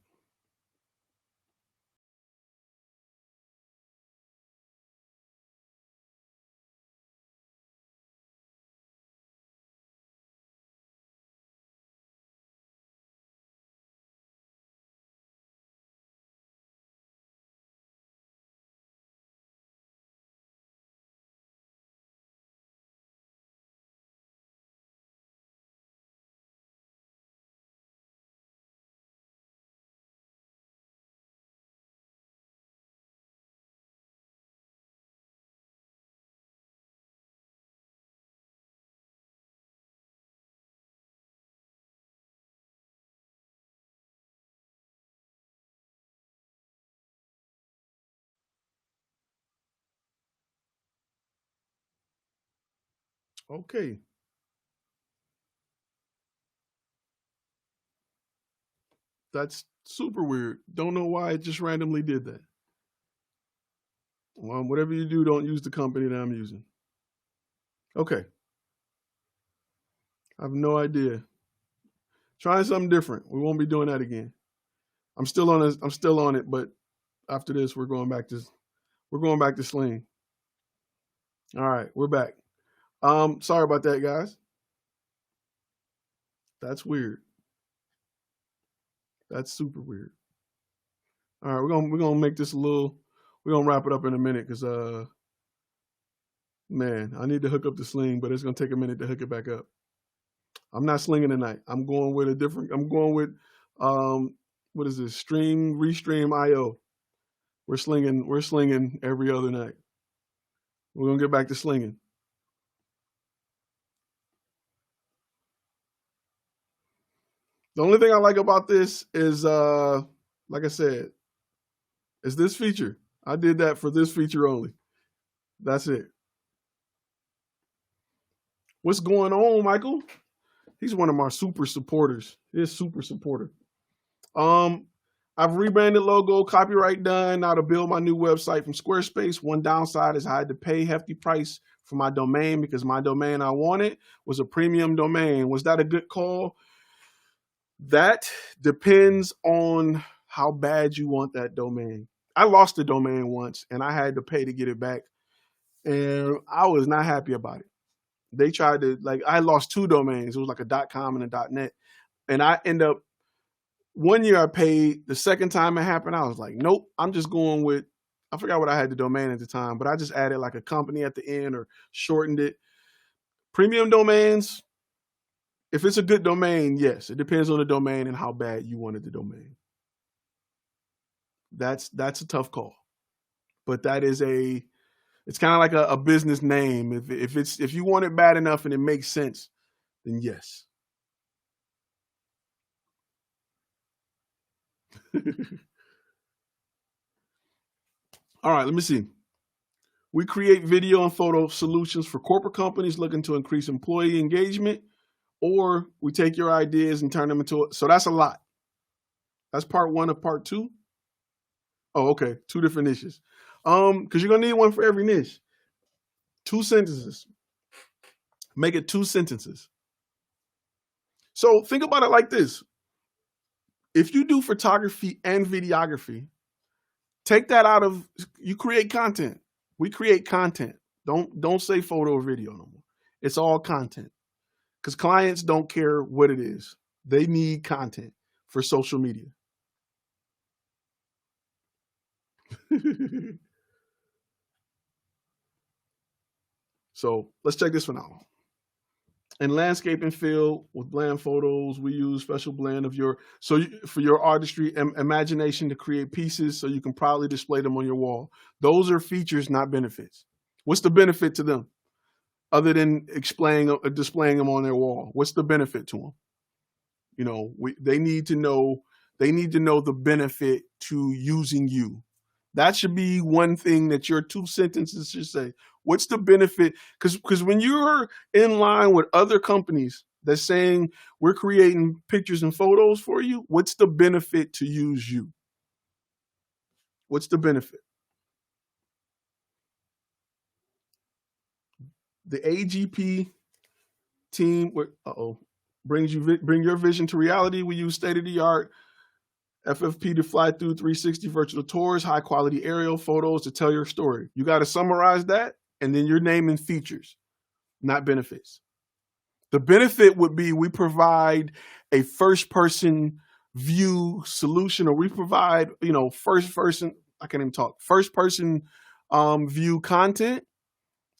Okay. That's super weird. Don't know why it just randomly did that. Well, whatever you do, don't use the company that I'm using. Okay. I have no idea. Trying something different. We won't be doing that again. I'm still on it, but after this, we're going back to Sling. All right, we're back. Sorry about that, guys. That's weird. That's super weird. All right, we're gonna make this we're gonna wrap it up in a minute because man, I need to hook up the Sling, but it's gonna take a minute to hook it back up. I'm not slinging tonight. I'm going with what is this? Restream IO. We're slinging every other night. We're gonna get back to slinging. The only thing I like about this is like I said, is this feature. I did that for this feature only. That's it. What's going on, Michael? He's one of my super supporters. He's a super supporter. I've rebranded logo, copyright done. Now to build my new website from Squarespace. One downside is I had to pay hefty price for my domain because my domain I wanted was a premium domain. Was that a good call? That depends on how bad you want that domain. I lost the domain once and I had to pay to get it back. And I was not happy about it. They tried to, I lost 2 domains. It was like a .com and a .net. And I end up, one year I paid. The second time it happened, I was like, nope, I'm just going with, I forgot what I had the domain at the time, but I just added like a company at the end or shortened it. Premium domains, if it's a good domain, yes. It depends on the domain and how bad you wanted the domain. That's a tough call. But that is it's kind of like a business name. If you want it bad enough and it makes sense, then yes. All right, let me see. We create video and photo solutions for corporate companies looking to increase employee engagement, or we take your ideas and turn them into so that's a lot. That's part 1 of part 2. Oh, okay. 2 different niches. Because you're gonna need one for every niche. 2 sentences. Make it 2 sentences. So think about it like this. If you do photography and videography, take that out of, you create content. We create content. Don't say photo or video no more. It's all content. Because clients don't care what it is. They need content for social media. So let's check this one out. In landscape and field with bland photos, we use special blend of for your artistry and imagination to create pieces so you can proudly display them on your wall. Those are features, not benefits. What's the benefit to them other than displaying them on their wall? What's the benefit to them? You know, they need to know the benefit to using you. That should be one thing that your 2 sentences should say. What's the benefit? Because when you're in line with other companies that's saying we're creating pictures and photos for you, what's the benefit to use you? What's the benefit? The AGP team bring your vision to reality. We use state-of-the-art FFP to fly through 360 virtual tours, high quality aerial photos to tell your story. You got to summarize that, and then you're naming features, not benefits. The benefit would be we provide a first person view solution, or we provide, first person view content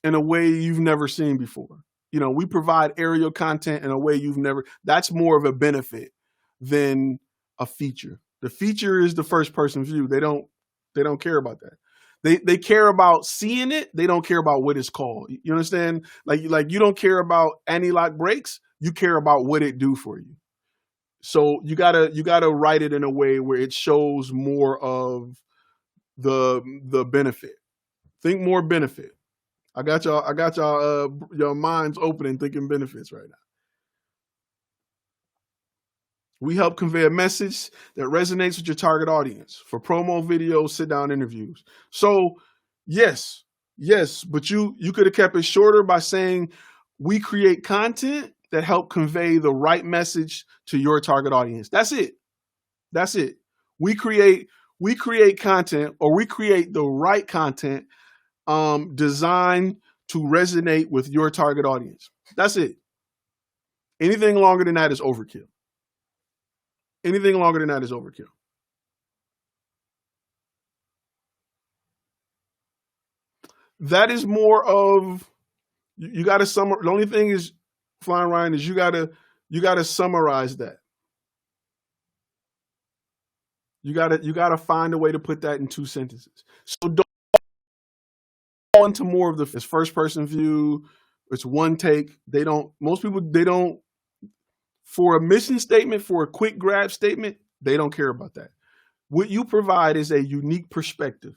in a way you've never seen before. We provide aerial content in a way that's more of a benefit than a feature. The feature is the first person view. They don't care about that. They care about seeing it. They don't care about what it's called. You understand? Like you don't care about anti-lock brakes. You care about what it do for you. So you gotta write it in a way where it shows more of the benefit. Think more benefit. I got y'all your minds open and thinking benefits right now. We help convey a message that resonates with your target audience for promo videos, sit-down interviews. So yes, but you could have kept it shorter by saying we create content that help convey the right message to your target audience. That's it. We create content, or we create the right content designed to resonate with your target audience. That's it. Anything longer than that is overkill. That is more of, you got to summarize. The only thing is, Flying Ryan, is you got to summarize that. You got to find a way to put that in 2 sentences. So don't go into more of it's first person view. It's one take. Most people don't, for a mission statement, for a quick grab statement, they don't care about that. What you provide is a unique perspective,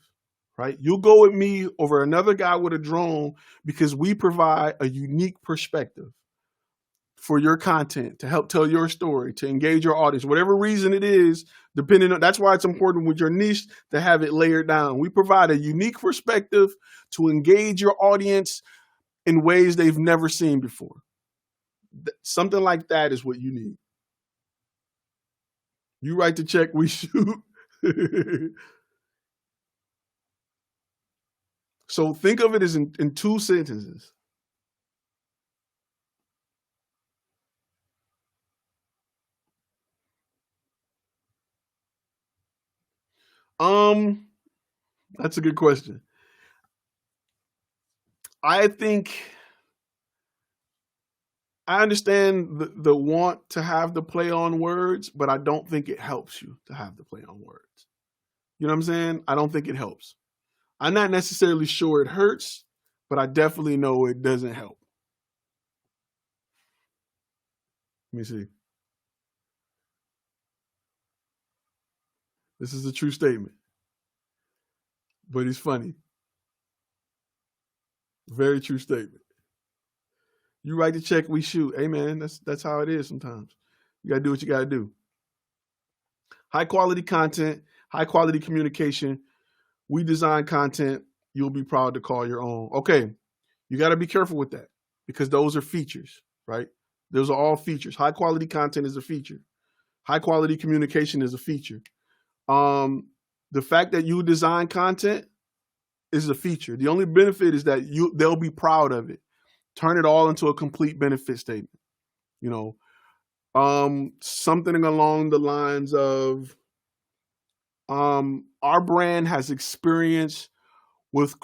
right? You'll go with me over another guy with a drone because we provide a unique perspective for your content to help tell your story, to engage your audience, whatever reason it is, that's why it's important with your niche to have it layered down. We provide a unique perspective to engage your audience in ways they've never seen before. Something like that is what you need. You write the check, we shoot. So think of it as in 2 sentences. That's a good question. I think I understand the want to have the play on words, but I don't think it helps you to have the play on words. You know what I'm saying? I don't think it helps. I'm not necessarily sure it hurts, but I definitely know it doesn't help. Let me see. This is a true statement, but it's funny. Very true statement. You write the check, we shoot. Hey man, that's how it is sometimes. You gotta do what you gotta do. High quality content, high quality communication. We design content you'll be proud to call your own. Okay, you gotta be careful with that because those are features, right? Those are all features. High quality content is a feature. High quality communication is a feature. The fact that you design content is a feature. The only benefit is that they'll be proud of it. Turn it all into a complete benefit statement. Something along the lines of our brand has experience with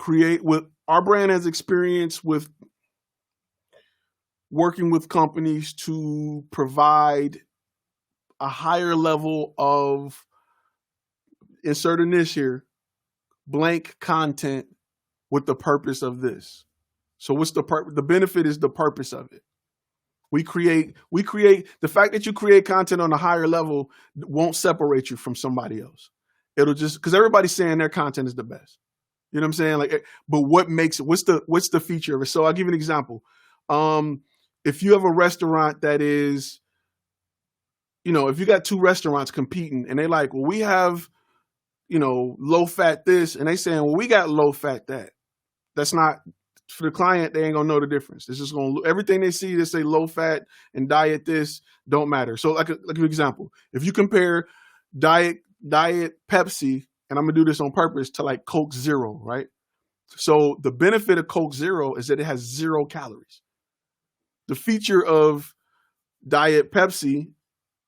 working with companies to provide a higher level of, insert a niche here, blank content with the purpose of this. So what's the the benefit is the purpose of it. We create the fact that you create content on a higher level won't separate you from somebody else. It'll just, because everybody's saying their content is the best. You know what I'm saying? Like, but what makes it, what's the feature of it? So I'll give you an example. If you have a restaurant that is, you know, if you got two restaurants competing and they like, well, we have, you know, low fat this, and they saying, well, we got low fat that. That's not, for the client, they ain't gonna know the difference. It's just gonna, everything they see that say low fat and diet this don't matter. So like an example, if you compare diet Pepsi, and I'm gonna do this on purpose, to like Coke Zero, right? So the benefit of Coke Zero is that it has 0 calories. The feature of diet Pepsi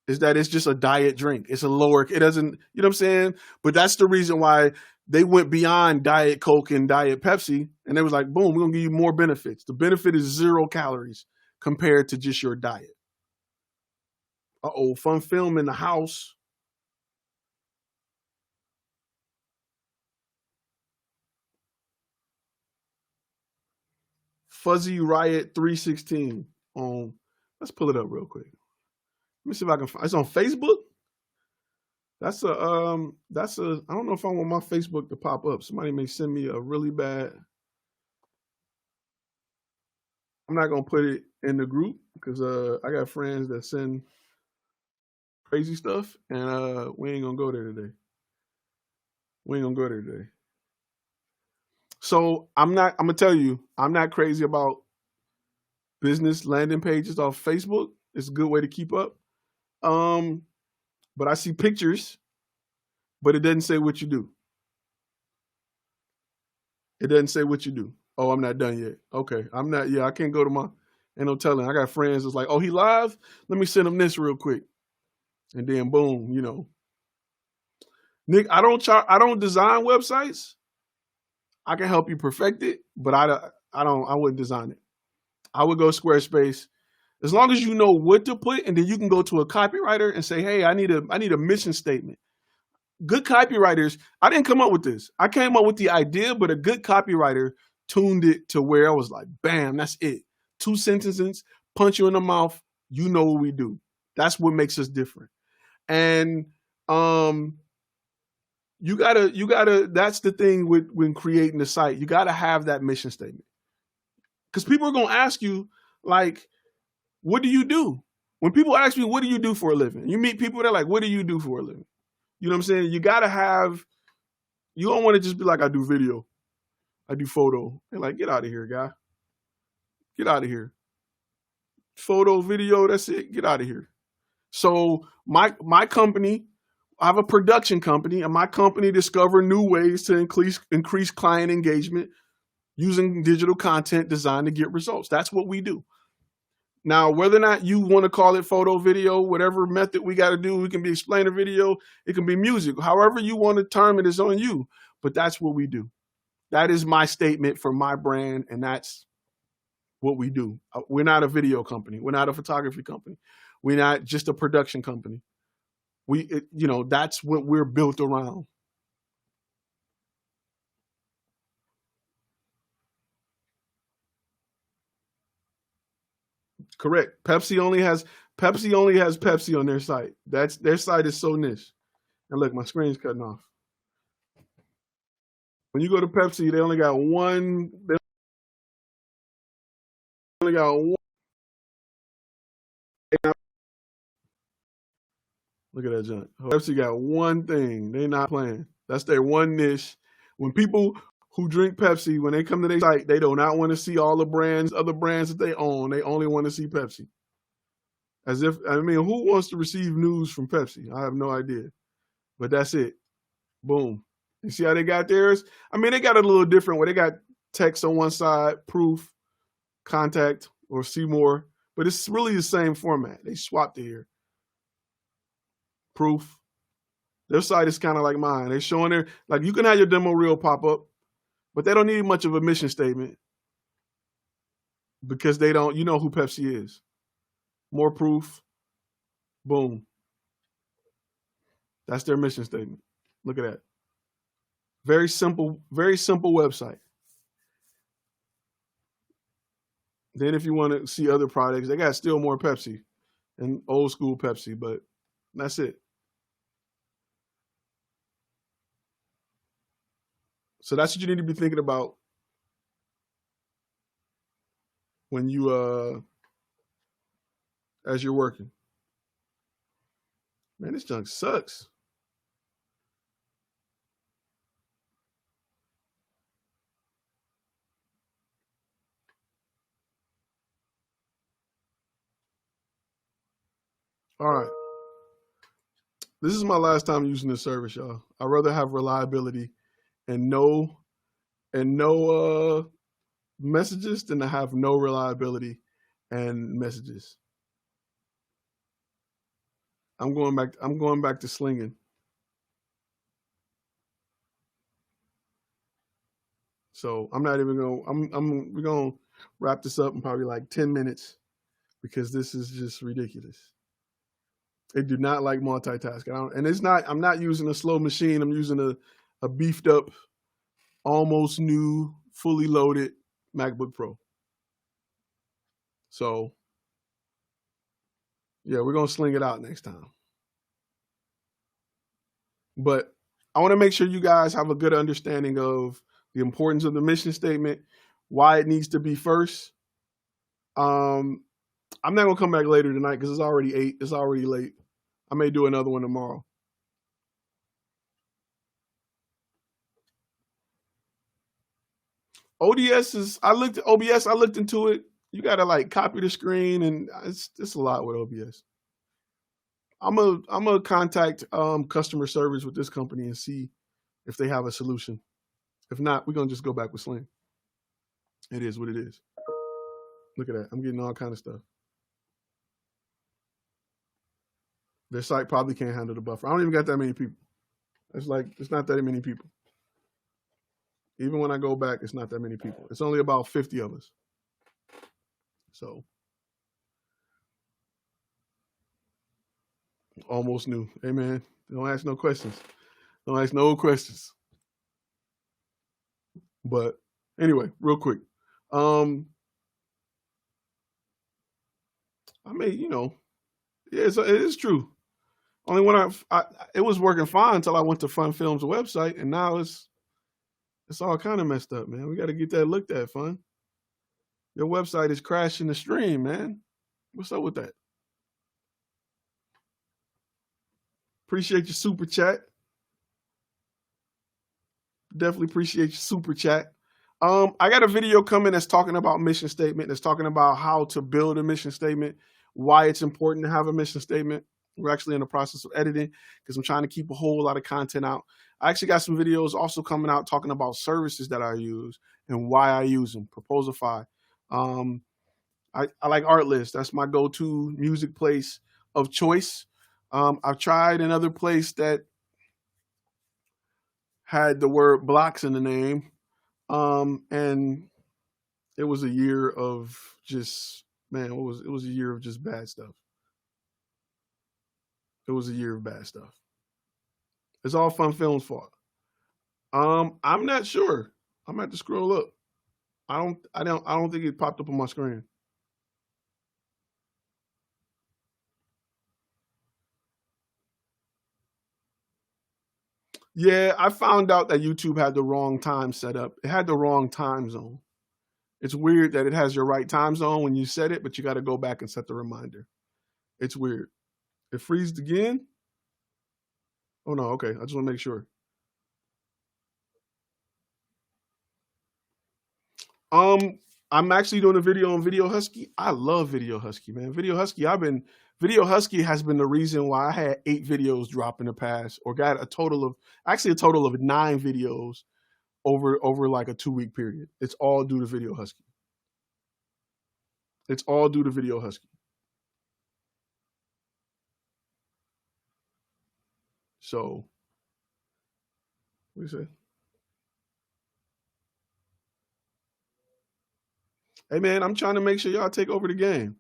is that it's just a diet drink. It's a lower, it doesn't, you know what I'm saying? But that's the reason why they went beyond Diet Coke and Diet Pepsi, and they was like, boom, we're gonna give you more benefits. The benefit is 0 calories compared to just your diet. Uh-oh, fun film in the house. Fuzzy Riot 316 on, let's pull it up real quick. Let me see if I can find, it's on Facebook. I don't know if I want my Facebook to pop up. Somebody may send me a really bad. I'm not going to put it in the group because I got friends that send crazy stuff, and we ain't going to go there today. So I'm going to tell you, I'm not crazy about business landing pages off Facebook. It's a good way to keep up. But I see pictures, but it doesn't say what you do. It doesn't say what you do. Oh, I'm not done yet. Okay, I'm not. Yeah, I can't go to my. Ain't no telling. I got friends that's like, oh, he live. Let me send him this real quick, and then boom, you know. Nick, I don't design websites. I can help you perfect it, but I wouldn't design it. I would go Squarespace. As long as you know what to put, and then you can go to a copywriter and say, hey, I need a mission statement. Good copywriters, I didn't come up with this. I came up with the idea, but a good copywriter tuned it to where I was like, bam, that's it. 2 sentences, punch you in the mouth. You know what we do. That's what makes us different. And you gotta, that's the thing when creating the site. You gotta have that mission statement. Because people are gonna ask you, like, what do you do? When people ask me, what do you do for a living? You meet people that are like, what do you do for a living? You know what I'm saying? You got to have, you don't want to just be like, I do video. I do photo. They're like, get out of here, guy. Get out of here. Photo, video, that's it. Get out of here. So my company, I have a production company, and my company discover new ways to increase client engagement using digital content designed to get results. That's what we do. Now, whether or not you want to call it photo, video, whatever method we got to do, it can be explainer video, it can be music. However you want to term it is on you, but that's what we do. That is my statement for my brand, and that's what we do. We're not a video company. We're not a photography company. We're not just a production company. That's what we're built around. Correct. Pepsi only has Pepsi on their site. Their site is so niche. And look, my screen's cutting off. When you go to Pepsi, they only got one. Look at that junk. Pepsi got one thing. They not playing. That's their one niche. When people who drink Pepsi, when they come to their site, they do not want to see all the brands, other brands that they own. They only want to see Pepsi. Who wants to receive news from Pepsi? I have no idea. But that's it. Boom. You see how they got theirs? They got a little different where they got text on one side, proof, contact, or see more. But it's really the same format. They swapped it here. Proof. Their site is kind of like mine. They're showing their, like, you can have your demo reel pop up, but they don't need much of a mission statement. because they don't, you know who Pepsi is. More proof. Boom. That's their mission statement. Look at that. Very simple website. Then if you want to see other products, they got still more Pepsi and old school Pepsi, but that's it. So that's what you need to be thinking about when you as you're working. Man, this junk sucks. All right. This is my last time using this service, y'all. I'd rather have reliability and no messages than to have no reliability and messages. I'm going back to slinging. So I'm not even going. We're going to wrap this up in probably like 10 minutes because this is just ridiculous. They do not like multitasking, and it's not. I'm not using a slow machine. I'm using a beefed up, almost new, fully loaded MacBook Pro. So yeah, we're gonna sling it out next time. But I want to make sure you guys have a good understanding of the importance of the mission statement, why it needs to be first. I'm not gonna come back later tonight because it's already 8. It's already late. I may do another one tomorrow. ODS is. I looked at OBS. I looked into it. You gotta like copy the screen, and it's a lot with OBS. I'm a contact customer service with this company and see if they have a solution. If not, we're gonna just go back with Sling. It is what it is. Look at that. I'm getting all kind of stuff. Their site probably can't handle the buffer. I don't even got that many people. It's not that many people. Even when I go back, it's not that many people. It's only about 50 of us. So almost new. Hey man, don't ask no questions. Don't ask no questions. But anyway, real quick. I mean, it is true. Only when it was working fine until I went to Fun Films website, and now it's all kind of messed up, man. We got to get that looked at, Fun. Your website is crashing the stream, man. What's up with that? Appreciate your super chat. Definitely appreciate your super chat. I got a video coming that's talking about mission statement. That's talking about how to build a mission statement, why it's important to have a mission statement. We're actually in the process of editing because I'm trying to keep a whole lot of content out. I actually got some videos also coming out talking about services that I use and why I use them. Proposify. I like Artlist. That's my go-to music place of choice. I've tried another place that had the word blocks in the name. And it was a year of just, man, it was a year of just bad stuff. It was a year of bad stuff. It's all Fun Films' fault. I'm not sure. I'm gonna have to scroll up. I don't think it popped up on my screen. Yeah, I found out that YouTube had the wrong time set up. It had the wrong time zone. It's weird that it has your right time zone when you set it, but you got to go back and set the reminder. It's weird. It freezed again? Oh, no. Okay. I just want to make sure. I'm actually doing a video on Video Husky. I love Video Husky, man. Video Husky has been the reason why I had 8 videos drop in the past, or got a total of 9 videos over like a 2-week period. It's all due to Video Husky. It's all due to Video Husky. So, what do you say? Hey, man, I'm trying to make sure y'all take over the game.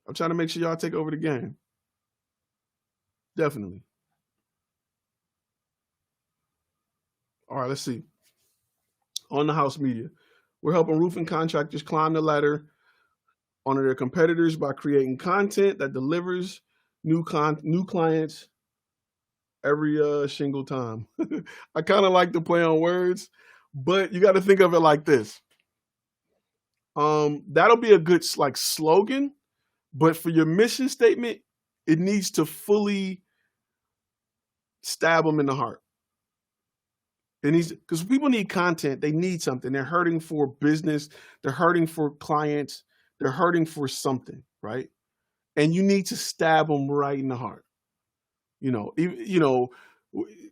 I'm trying to make sure y'all take over the game. Definitely. All right, let's see. On the House Media, we're helping roofing contractors climb the ladder on their competitors by creating content that delivers new clients every single time. I kind of like to play on words, but you got to think of it like this. That'll be a good like slogan, but for your mission statement, it needs to fully stab them in the heart. It needs, because people need content. They need something. They're hurting for business. They're hurting for clients. They're hurting for something, right? And you need to stab them right in the heart.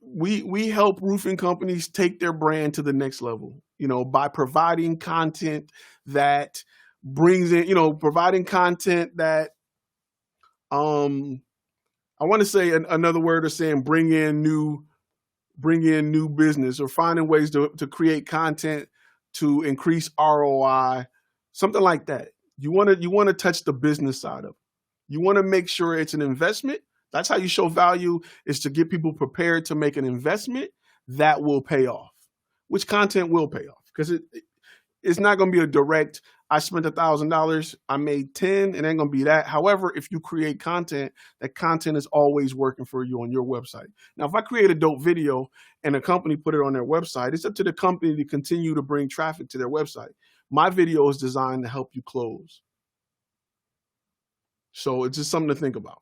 We help roofing companies take their brand to the next level, by providing content that brings in, providing content that, I want to say another word of saying bring in new business, or finding ways to create content to increase ROI, something like that. You want to touch the business side of it. You want to make sure it's an investment. That's how you show value, is to get people prepared to make an investment that will pay off, which content will pay off, because it's not going to be a direct, I spent $1,000, I made 10, it ain't going to be that. However, if you create content, that content is always working for you on your website. Now, if I create a dope video and a company put it on their website, it's up to the company to continue to bring traffic to their website. My video is designed to help you close. So it's just something to think about.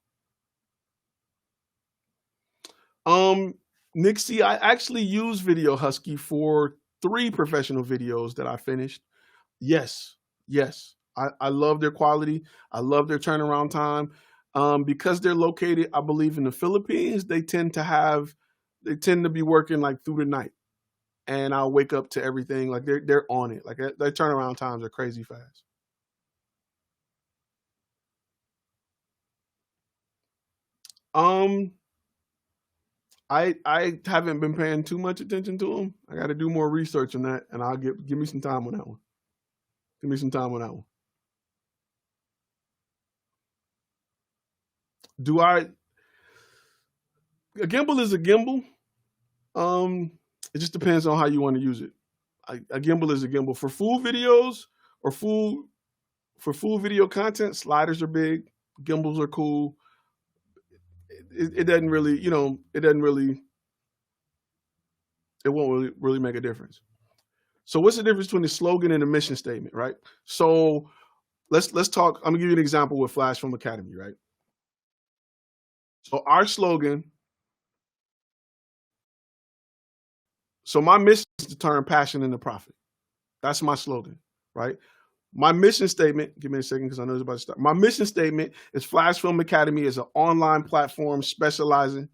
Nixie, I actually use Video Husky for 3 professional videos that I finished. Yes. I love their quality. I love their turnaround time. Because they're located, I believe, in the Philippines, they tend to be working like through the night. And I'll wake up to everything. Like they're on it. Like their turnaround times are crazy fast. I haven't been paying too much attention to them. I got to do more research on that, and I'll give me some time on that one. Give me some time on that one. A gimbal is a gimbal. It just depends on how you want to use it. A gimbal is a gimbal for full videos or full video content. Sliders are big. Gimbals are cool. It doesn't really, it won't really make a difference. So what's the difference between the slogan and the mission statement, right? So let's talk. I'm gonna give you an example with Flash Film Academy, right? So our slogan. So my mission is to turn passion into profit. That's my slogan, right? My mission statement, give me a second because I know it's about to start. My mission statement is Flash Film Academy is an online platform specializing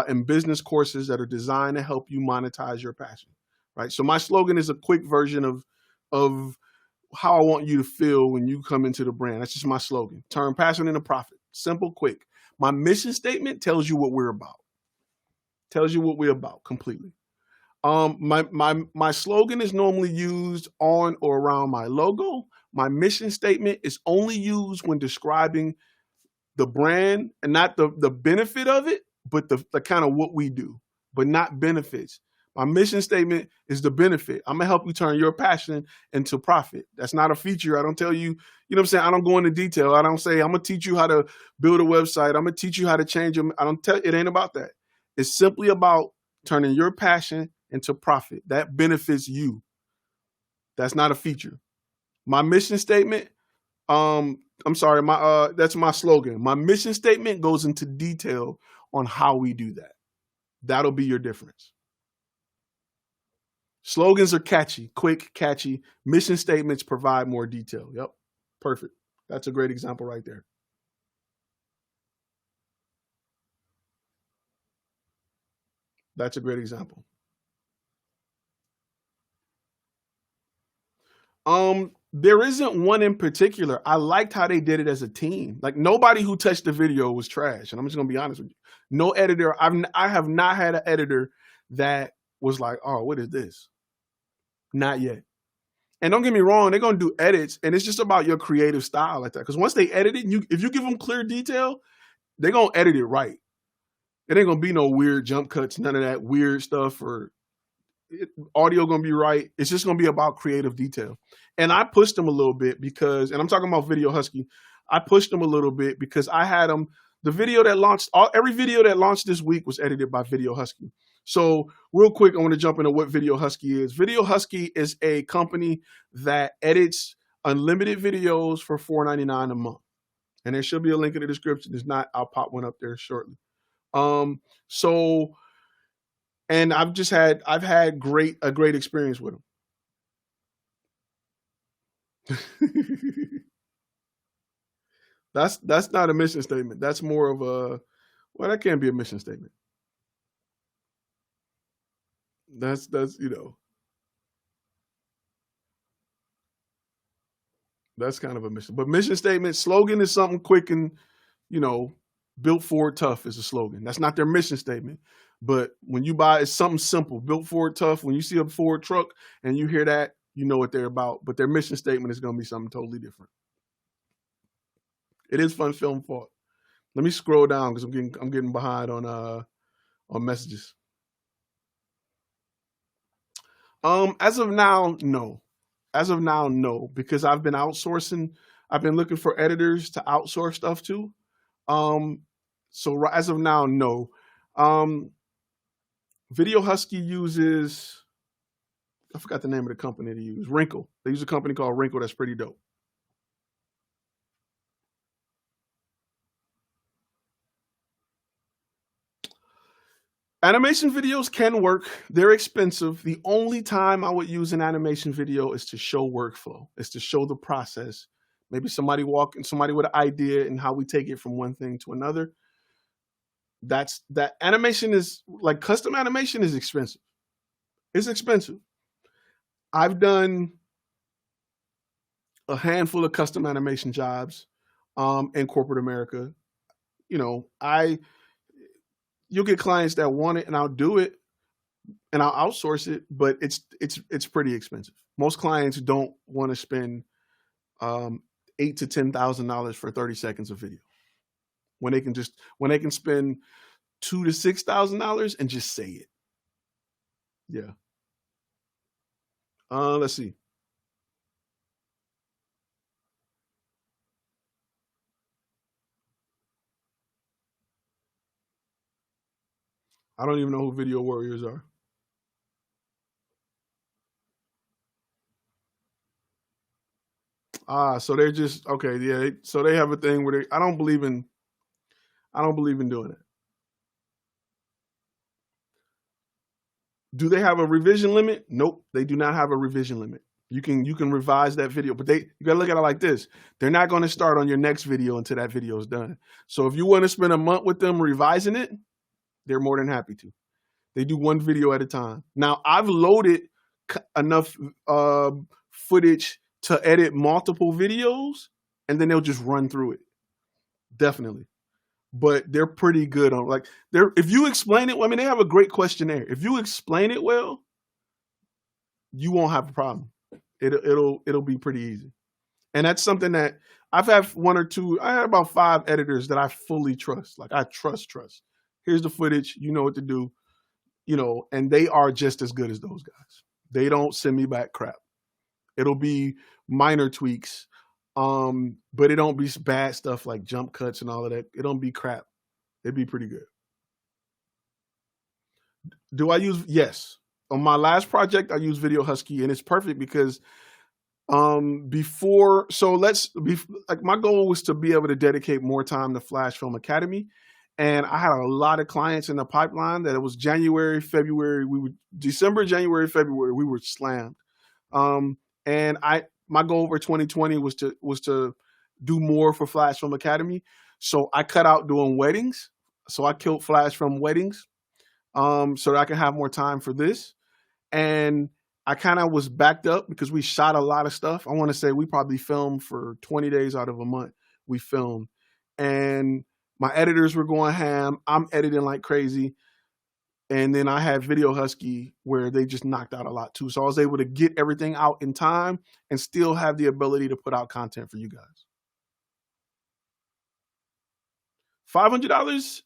in business courses that are designed to help you monetize your passion, right? So my slogan is a quick version of how I want you to feel when you come into the brand. That's just my slogan. Turn passion into profit. Simple, quick. My mission statement tells you what we're about. Tells you what we're about completely. My slogan is normally used on or around my logo. My mission statement is only used when describing the brand, and not the benefit of it, but the kind of what we do, but not benefits. My mission statement is the benefit. I'm gonna help you turn your passion into profit. That's not a feature. I don't tell you, you know what I'm saying? I don't go into detail. I don't say, I'm gonna teach you how to build a website. I'm gonna teach you how to change them. I don't tell, it ain't about that. It's simply about turning your passion into profit. That benefits you. That's not a feature. My mission statement, that's my slogan. My mission statement goes into detail on how we do that. That'll be your difference. Slogans are catchy, quick, catchy. Mission statements provide more detail. Yep, perfect. That's a great example right there. That's a great example. There isn't one in particular. I liked how they did it as a team. Like nobody who touched the video was trash. And I'm just gonna be honest with you. No editor. I have not had an editor that was like, oh, what is this? Not yet. And don't get me wrong, they're going to do edits, and it's just about your creative style like that. Because once they edit it, if you give them clear detail, they're going to edit it right. It ain't going to be no weird jump cuts, none of that weird stuff, or audio going to be right. It's just going to be about creative detail. And I pushed them a little bit because, and I'm talking about Video Husky, I pushed them a little bit because I had them, the video that launched, every video that launched this week was edited by Video Husky. So real quick, I want to jump into what Video Husky is. Video Husky is a company that edits unlimited videos for $4.99 a month. And there should be a link in the description. If not, I'll pop one up there shortly. And I've had a great experience with them. That's not a mission statement. That's more of a, well, that can't be a mission statement. That's that's kind of a mission. But mission statement, slogan is something quick and, built Ford tough is a slogan. That's not their mission statement. But when you buy, it's something simple, built Ford tough. When you see a Ford truck and you hear that, you know what they're about. But their mission statement is going to be something totally different. It is Fun Film Fault. Let me scroll down because I'm getting behind on messages. As of now, no. As of now, no, because I've been outsourcing. I've been looking for editors to outsource stuff to. So as of now, no. Video Husky uses, I forgot the name of the company they use, Wrinkle. They use a company called Wrinkle that's pretty dope. Animation videos can work. They're expensive. The only time I would use an animation video is to show workflow, is to show the process. Maybe somebody with an idea and how we take it from one thing to another. That animation is like custom animation is expensive. It's expensive. I've done a handful of custom animation jobs in corporate America. You'll get clients that want it and I'll do it and I'll outsource it, but it's pretty expensive. Most clients don't want to spend $8,000 to $10,000 for 30 seconds of video when they can spend $2,000 to $6,000 and just say it. Yeah. Let's see. I don't even know who Video Warriors are. So they're just, okay, yeah. So they have a thing where I don't believe in doing it. Do they have a revision limit? Nope, they do not have a revision limit. You can revise that video, but you got to look at it like this. They're not going to start on your next video until that video is done. So if you want to spend a month with them revising it, they're more than happy to. They do one video at a time. Now, I've loaded enough footage to edit multiple videos, and then they'll just run through it. Definitely. But they're pretty good on if you explain it, I mean, they have a great questionnaire. If you explain it well, you won't have a problem. It'll be pretty easy. And that's something that I've had I had about 5 editors that I fully trust. Like I trust. Here's the footage, you know what to do, and they are just as good as those guys. They don't send me back crap. It'll be minor tweaks. But it don't be bad stuff like jump cuts and all of that. It don't be crap. It'd be pretty good. Do I use? Yes. On my last project, I used Video Husky, and it's perfect because my goal was to be able to dedicate more time to Flash Film Academy. And I had a lot of clients in the pipeline that it was January, February. December, January, February, we were slammed. And my goal for 2020 was to do more for Flash Film Academy. So I cut out doing weddings. So I killed Flash Film weddings so that I can have more time for this. And I kind of was backed up because we shot a lot of stuff. I want to say we probably filmed for 20 days out of a month. We filmed. And my editors were going ham. I'm editing like crazy. And then I had Video Husky where they just knocked out a lot too. So I was able to get everything out in time and still have the ability to put out content for you guys. $500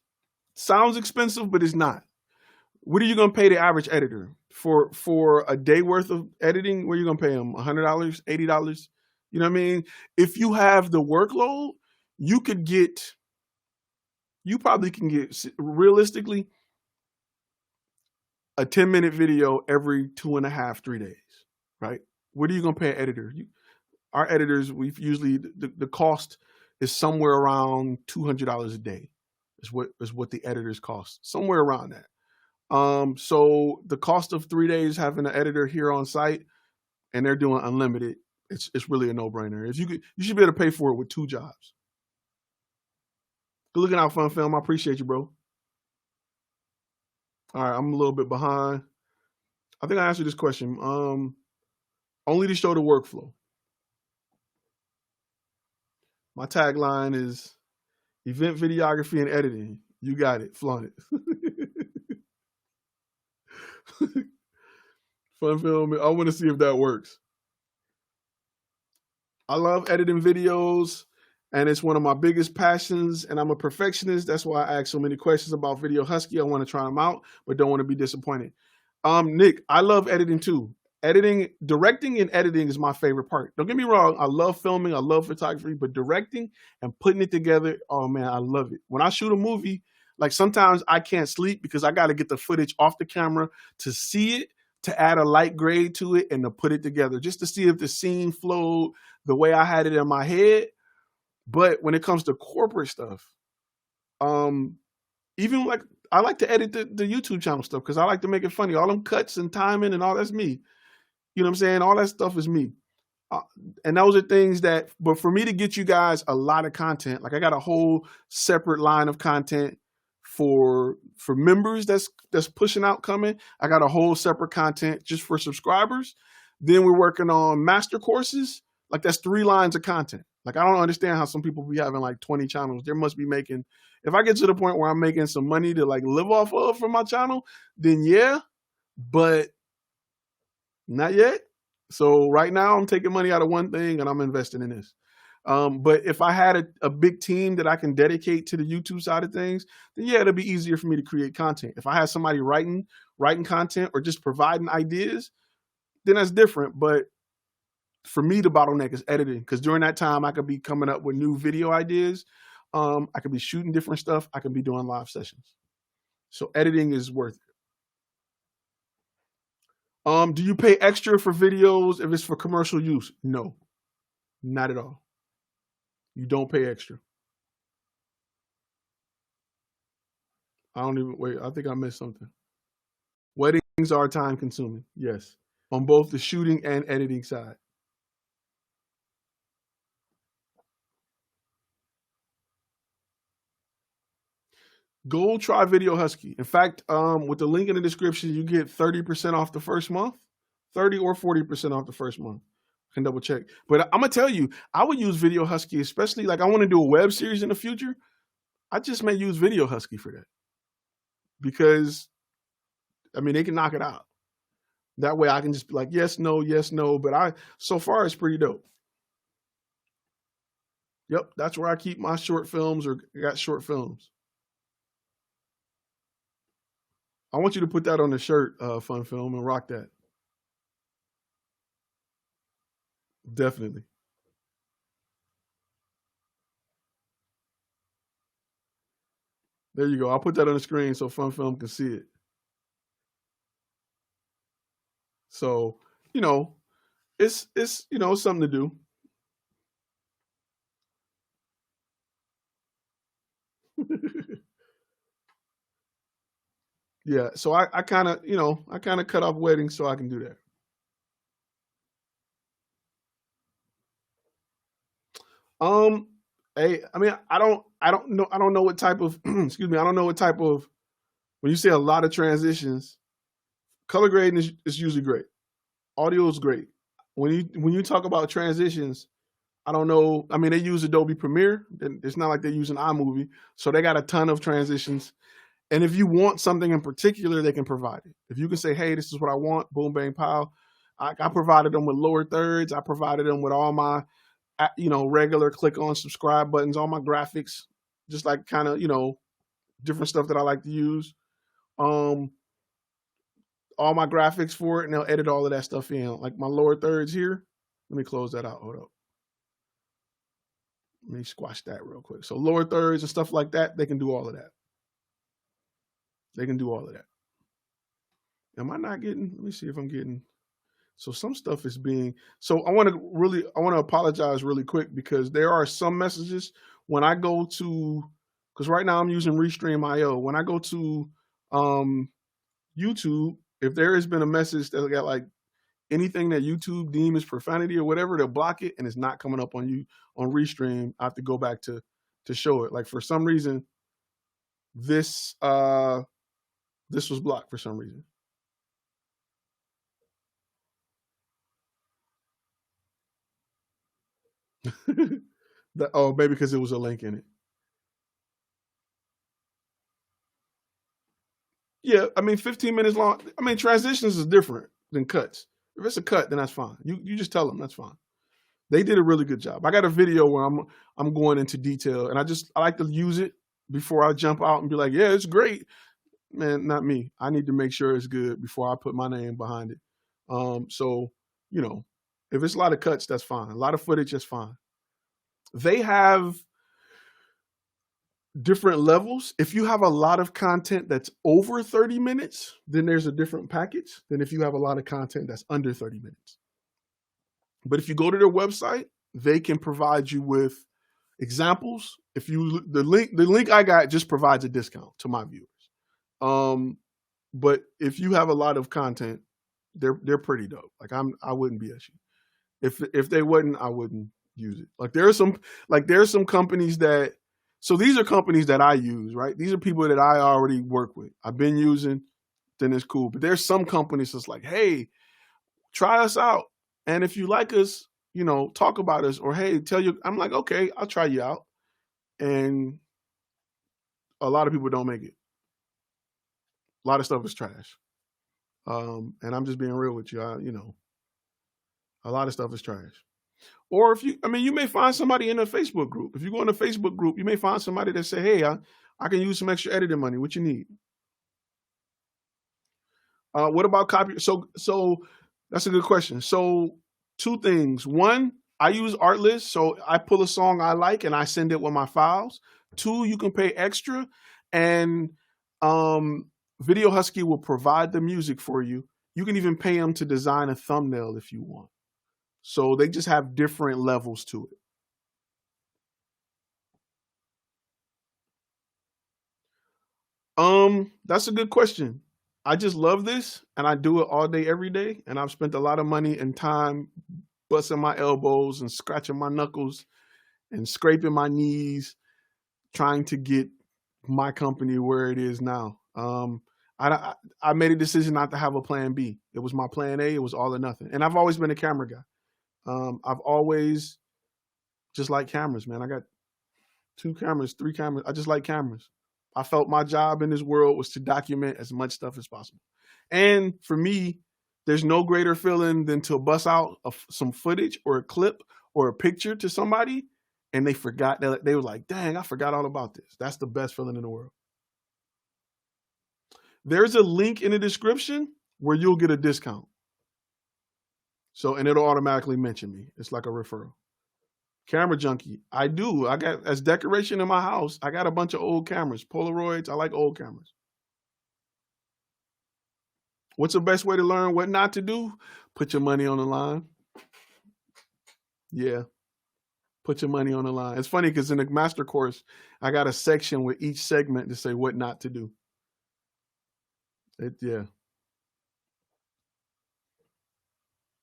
sounds expensive, but it's not. What are you going to pay the average editor for a day worth of editing? What are you going to pay them? $100, $80? You know what I mean? If you have the workload, you probably can get, realistically, a 10-minute video every 2.5, 3 days, right? What are you going to pay an editor? Our editors, we've usually, the cost is somewhere around $200 a day is what the editors cost, somewhere around that. So the cost of 3 days having an editor here on site and they're doing unlimited, it's really a no-brainer. If you should be able to pay for it with 2 jobs. Good looking out, Fun Film. I appreciate you, bro. All right, I'm a little bit behind. I think I answered this question. Only to show the workflow. My tagline is event videography and editing. You got it. Flaunt it. Fun Film. I want to see if that works. I love editing videos, and it's one of my biggest passions, and I'm a perfectionist. That's why I ask so many questions about Video Husky. I want to try them out, but don't want to be disappointed. Nick, I love editing too. Directing and editing is my favorite part. Don't get me wrong. I love filming. I love photography, but directing and putting it together, oh man, I love it. When I shoot a movie, like sometimes I can't sleep because I got to get the footage off the camera to see it, to add a light grade to it, and to put it together just to see if the scene flowed the way I had it in my head. But when it comes to corporate stuff, even like I like to edit the YouTube channel stuff because I like to make it funny. All them cuts and timing and all, that's me. You know what I'm saying? All that stuff is me. And those are things that, but for me to get you guys a lot of content, like I got a whole separate line of content for members that's pushing out coming. I got a whole separate content just for subscribers. Then we're working on master courses. Like that's 3 lines of content. Like I don't understand how some people be having like 20 channels. There must be making, if I get to the point where I'm making some money to like live off of from my channel, then yeah, but not yet. So right now I'm taking money out of one thing and I'm investing in this. But if I had a big team that I can dedicate to the YouTube side of things, then yeah, it'll be easier for me to create content. If I had somebody writing content or just providing ideas, then that's different. But for me, the bottleneck is editing, because during that time I could be coming up with new video ideas. I could be shooting different stuff. I could be doing live sessions. So editing is worth it. Do you pay extra for videos if it's for commercial use? No, not at all. You don't pay extra. I think I missed something. Weddings are time consuming. Yes. On both the shooting and editing side. Go try Video Husky. In fact, with the link in the description, you get 30% off the first month, 30 or 40% off the first month. I can double check. But I'm going to tell you, I would use Video Husky, especially like I want to do a web series in the future. I just may use Video Husky for that. Because, I mean, they can knock it out. That way I can just be like, yes, no. But so far, it's pretty dope. Yep, that's where I keep my short films or got short films. I want you to put that on the shirt, Fun Film, and rock that. Definitely. There you go. I'll put that on the screen so Fun Film can see it. So, you know, it's you know, something to do. Yeah, so I kind of, you know, I kind of cut off weddings so I can do that. Hey, I mean, I don't know what type of excuse me, I don't know what type of, when you say a lot of transitions, color grading is usually great. Audio is great. When you talk about transitions, I don't know. I mean, they use Adobe Premiere. It's not like they're using iMovie, so they got a ton of transitions. And if you want something in particular, they can provide it. If you can say, hey, this is what I want, boom, bang, pow. I provided them with lower thirds. I provided them with all my, regular click on subscribe buttons, all my graphics, just like kind of, different stuff that I like to use. All my graphics for it, and they'll edit all of that stuff in. Like my lower thirds here. Let me close that out. Hold up. Let me squash that real quick. So lower thirds and stuff like that, they can do all of that. They can do all of that. Am I not getting? Let me see if I'm getting. So some stuff is being. So I want to apologize really quick because there are some messages when I go to, because right now I'm using Restream.io. When I go to YouTube, if there has been a message that got like anything that YouTube deem as profanity or whatever, they'll block it and it's not coming up on you on Restream. I have to go back to show it. Like for some reason, this was blocked for some reason. Maybe because it was a link in it. Yeah, I mean, 15 minutes long. I mean, transitions is different than cuts. If it's a cut, then that's fine. You just tell them that's fine. They did a really good job. I got a video where I'm going into detail, and I like to use it before I jump out and be like, yeah, it's great. Man, not me. I need to make sure it's good before I put my name behind it. So, if it's a lot of cuts, that's fine. A lot of footage, that's fine. They have different levels. If you have a lot of content that's over 30 minutes, then there's a different package than if you have a lot of content that's under 30 minutes. But if you go to their website, they can provide you with examples. If you the link I got just provides a discount to my viewers. But if you have a lot of content, they're pretty dope. Like I wouldn't be at you. If they wouldn't, I wouldn't use it. Like there's some companies that. So these are companies that I use, right? These are people that I already work with. I've been using, then it's cool. But there's some companies that's like, hey, try us out. And if you like us, talk about us, or hey, tell you. I'm like, okay, I'll try you out. And a lot of people don't make it. A lot of stuff is trash. And I'm just being real with you. A lot of stuff is trash. Or you may find somebody in a Facebook group. If you go in a Facebook group, you may find somebody that say, hey, I can use some extra editing money. What you need? What about copy? So that's a good question. So 2 things. 1, I use Artlist. So I pull a song I like and I send it with my files. 2, you can pay extra. And Video Husky will provide the music for you. You can even pay them to design a thumbnail if you want. So they just have different levels to it. That's a good question. I just love this and I do it all day, every day. And I've spent a lot of money and time busting my elbows and scratching my knuckles and scraping my knees, trying to get my company where it is now. I made a decision not to have a plan B. It was my plan A. It was all or nothing. And I've always been a camera guy. I've always just liked cameras, man. I got 2 cameras, 3 cameras. I just like cameras. I felt my job in this world was to document as much stuff as possible. And for me, there's no greater feeling than to bust out some footage or a clip or a picture to somebody and they forgot that they were like, dang, I forgot all about this. That's the best feeling in the world. There's a link in the description where you'll get a discount. So, and it'll automatically mention me. It's like a referral. Camera junkie. I do. I got, as decoration in my house, I got a bunch of old cameras. Polaroids. I like old cameras. What's the best way to learn what not to do? Put your money on the line. Yeah. Put your money on the line. It's funny because in the master course, I got a section with each segment to say what not to do. Yeah.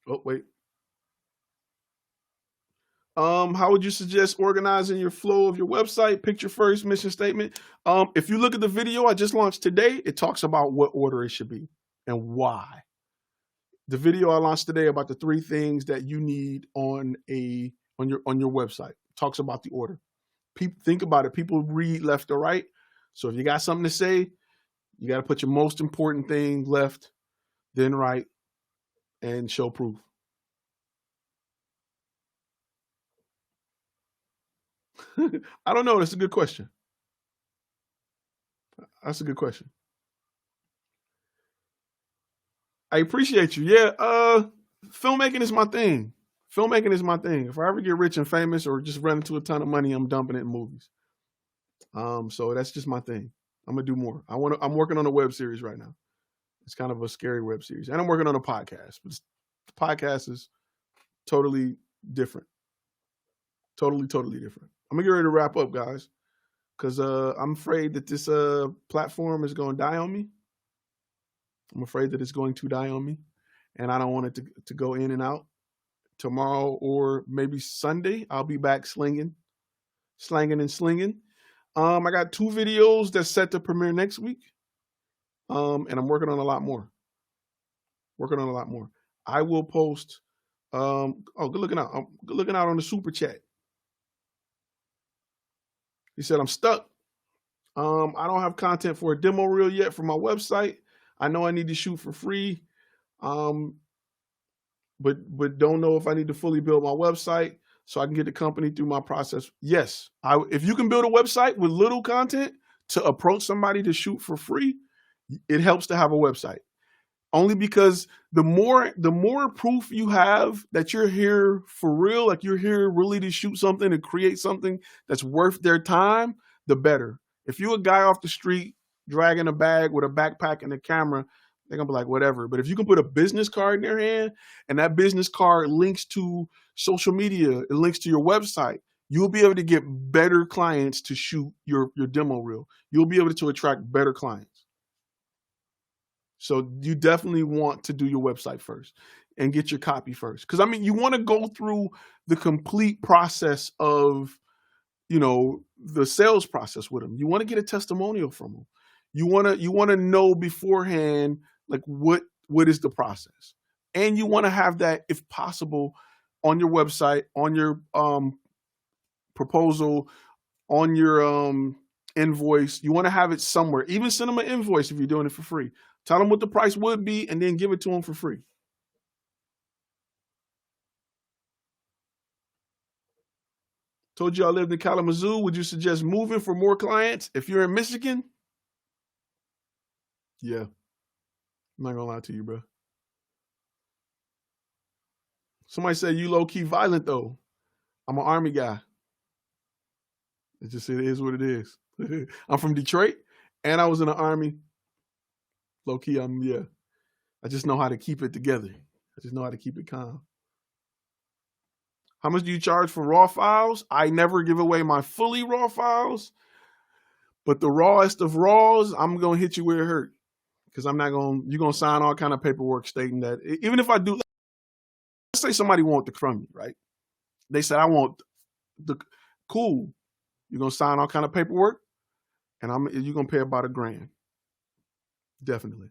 Oh, wait. How would you suggest organizing your flow of your website? Picture first, mission statement. If you look at the video I just launched today, it talks about what order it should be and why. The video I launched today about the 3 things that you need on your website talks about the order. Think about it. People read left or right. So if you got something to say, You got to put your most important thing left, then right, and show proof. I don't know. That's a good question. That's a good question. I appreciate you. Yeah, filmmaking is my thing. Filmmaking is my thing. If I ever get rich and famous or just run into a ton of money, I'm dumping it in movies. So that's just my thing. I'm gonna do more. I'm working on a web series right now. It's kind of a scary web series, and I'm working on a podcast. But the podcast is totally different. Totally different. I'm gonna get ready to wrap up, guys, because I'm afraid that this platform is going to die on me. I'm afraid that it's going to die on me, and I don't want it to go in and out. Tomorrow or maybe Sunday, I'll be back slanging and slinging. I got 2 videos that's set to premiere next week, and I'm working on a lot more. I will post. Good looking out. Good looking out on the super chat. He said, I'm stuck. I don't have content for a demo reel yet for my website. I know I need to shoot for free, but don't know if I need to fully build my website so I can get the company through my process. Yes, if you can build a website with little content to approach somebody to shoot for free, it helps to have a website. Only because the more proof you have that you're here for real, like you're here really to shoot something, to create something that's worth their time, the better. If you're a guy off the street dragging a bag with a backpack and a camera, they're going to be like, whatever. But if you can put a business card in their hand and that business card links to social media, it links to your website, you'll be able to get better clients to shoot your demo reel. You'll be able to attract better clients. So you definitely want to do your website first and get your copy first. Because, I mean, you want to go through the complete process of, the sales process with them. You want to get a testimonial from them. You want to know beforehand, like, what is the process. And you want to have that, if possible, on your website, on your proposal, on your invoice. You want to have it somewhere. Even send them an invoice if you're doing it for free. Tell them what the price would be and then give it to them for free. Told you I lived in Kalamazoo. Would you suggest moving for more clients if you're in Michigan? Yeah. I'm not going to lie to you, bro. Somebody said you low-key violent, though. I'm an Army guy. It is what it is. I'm from Detroit, and I was in the Army. Low-key, I just know how to keep it together. I just know how to keep it calm. How much do you charge for raw files? I never give away my fully raw files, but the rawest of raws, I'm going to hit you where it hurt. Because you're going to sign all kind of paperwork stating that, even if I do, let's say somebody wants the from me, right? They said, I want cool. You're going to sign all kind of paperwork, and you're going to pay about $1,000. Definitely.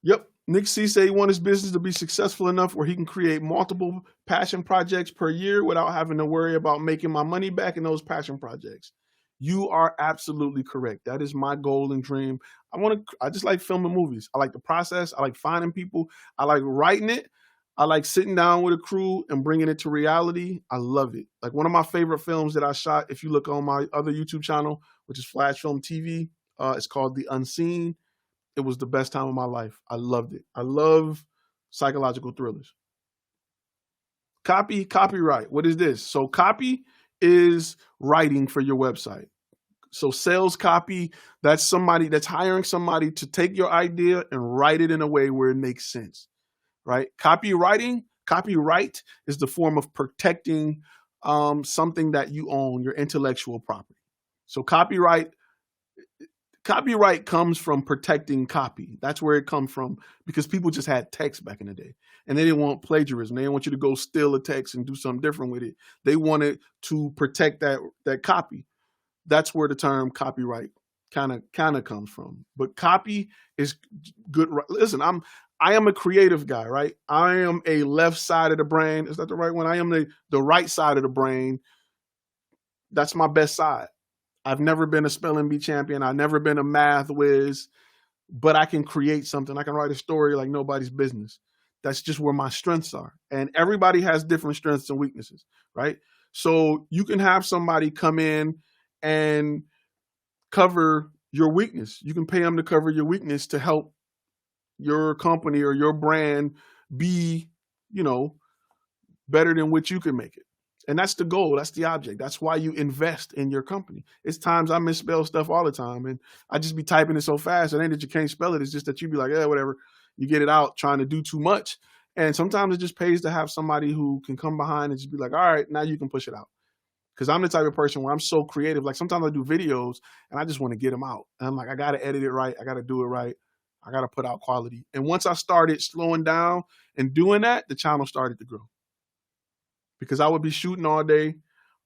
Yep. Nick C said he wants his business to be successful enough where he can create multiple passion projects per year without having to worry about making my money back in those passion projects. You are absolutely correct. That is my goal and dream. I just like filming movies. I like the process. I like finding people. I like writing it. I like sitting down with a crew and bringing it to reality. I love it. Like one of my favorite films that I shot, if you look on my other YouTube channel, which is Flash Film TV, it's called The Unseen. It was the best time of my life. I loved it. I love psychological thrillers. Copyright. What is this? So copy is writing for your website. So sales copy, that's somebody that's hiring somebody to take your idea and write it in a way where it makes sense, right? Copyright is the form of protecting something that you own, your intellectual property. So copyright comes from protecting copy. That's where it comes from, because people just had text back in the day and they didn't want plagiarism. They didn't want you to go steal a text and do something different with it. They wanted to protect that copy. That's where the term copyright kind of comes from. But copy is good. Listen, I am a creative guy, right? I am a left side of the brain. Is that the right one? I am the right side of the brain. That's my best side. I've never been a spelling bee champion. I've never been a math whiz, but I can create something. I can write a story like nobody's business. That's just where my strengths are. And everybody has different strengths and weaknesses, right? So you can have somebody come in and cover your weakness. You can pay them to cover your weakness to help your company or your brand be, better than what you can make it. And that's the goal. That's the object. That's why you invest in your company. It's times I misspell stuff all the time, and I just be typing it so fast. It ain't that you can't spell it. It's just that you be like, whatever. You get it out trying to do too much. And sometimes it just pays to have somebody who can come behind and just be like, all right, now you can push it out. Because I'm the type of person where I'm so creative. Like sometimes I do videos and I just want to get them out. And I'm like, I got to edit it right. I got to do it right. I got to put out quality. And once I started slowing down and doing that, the channel started to grow. Because I would be shooting all day.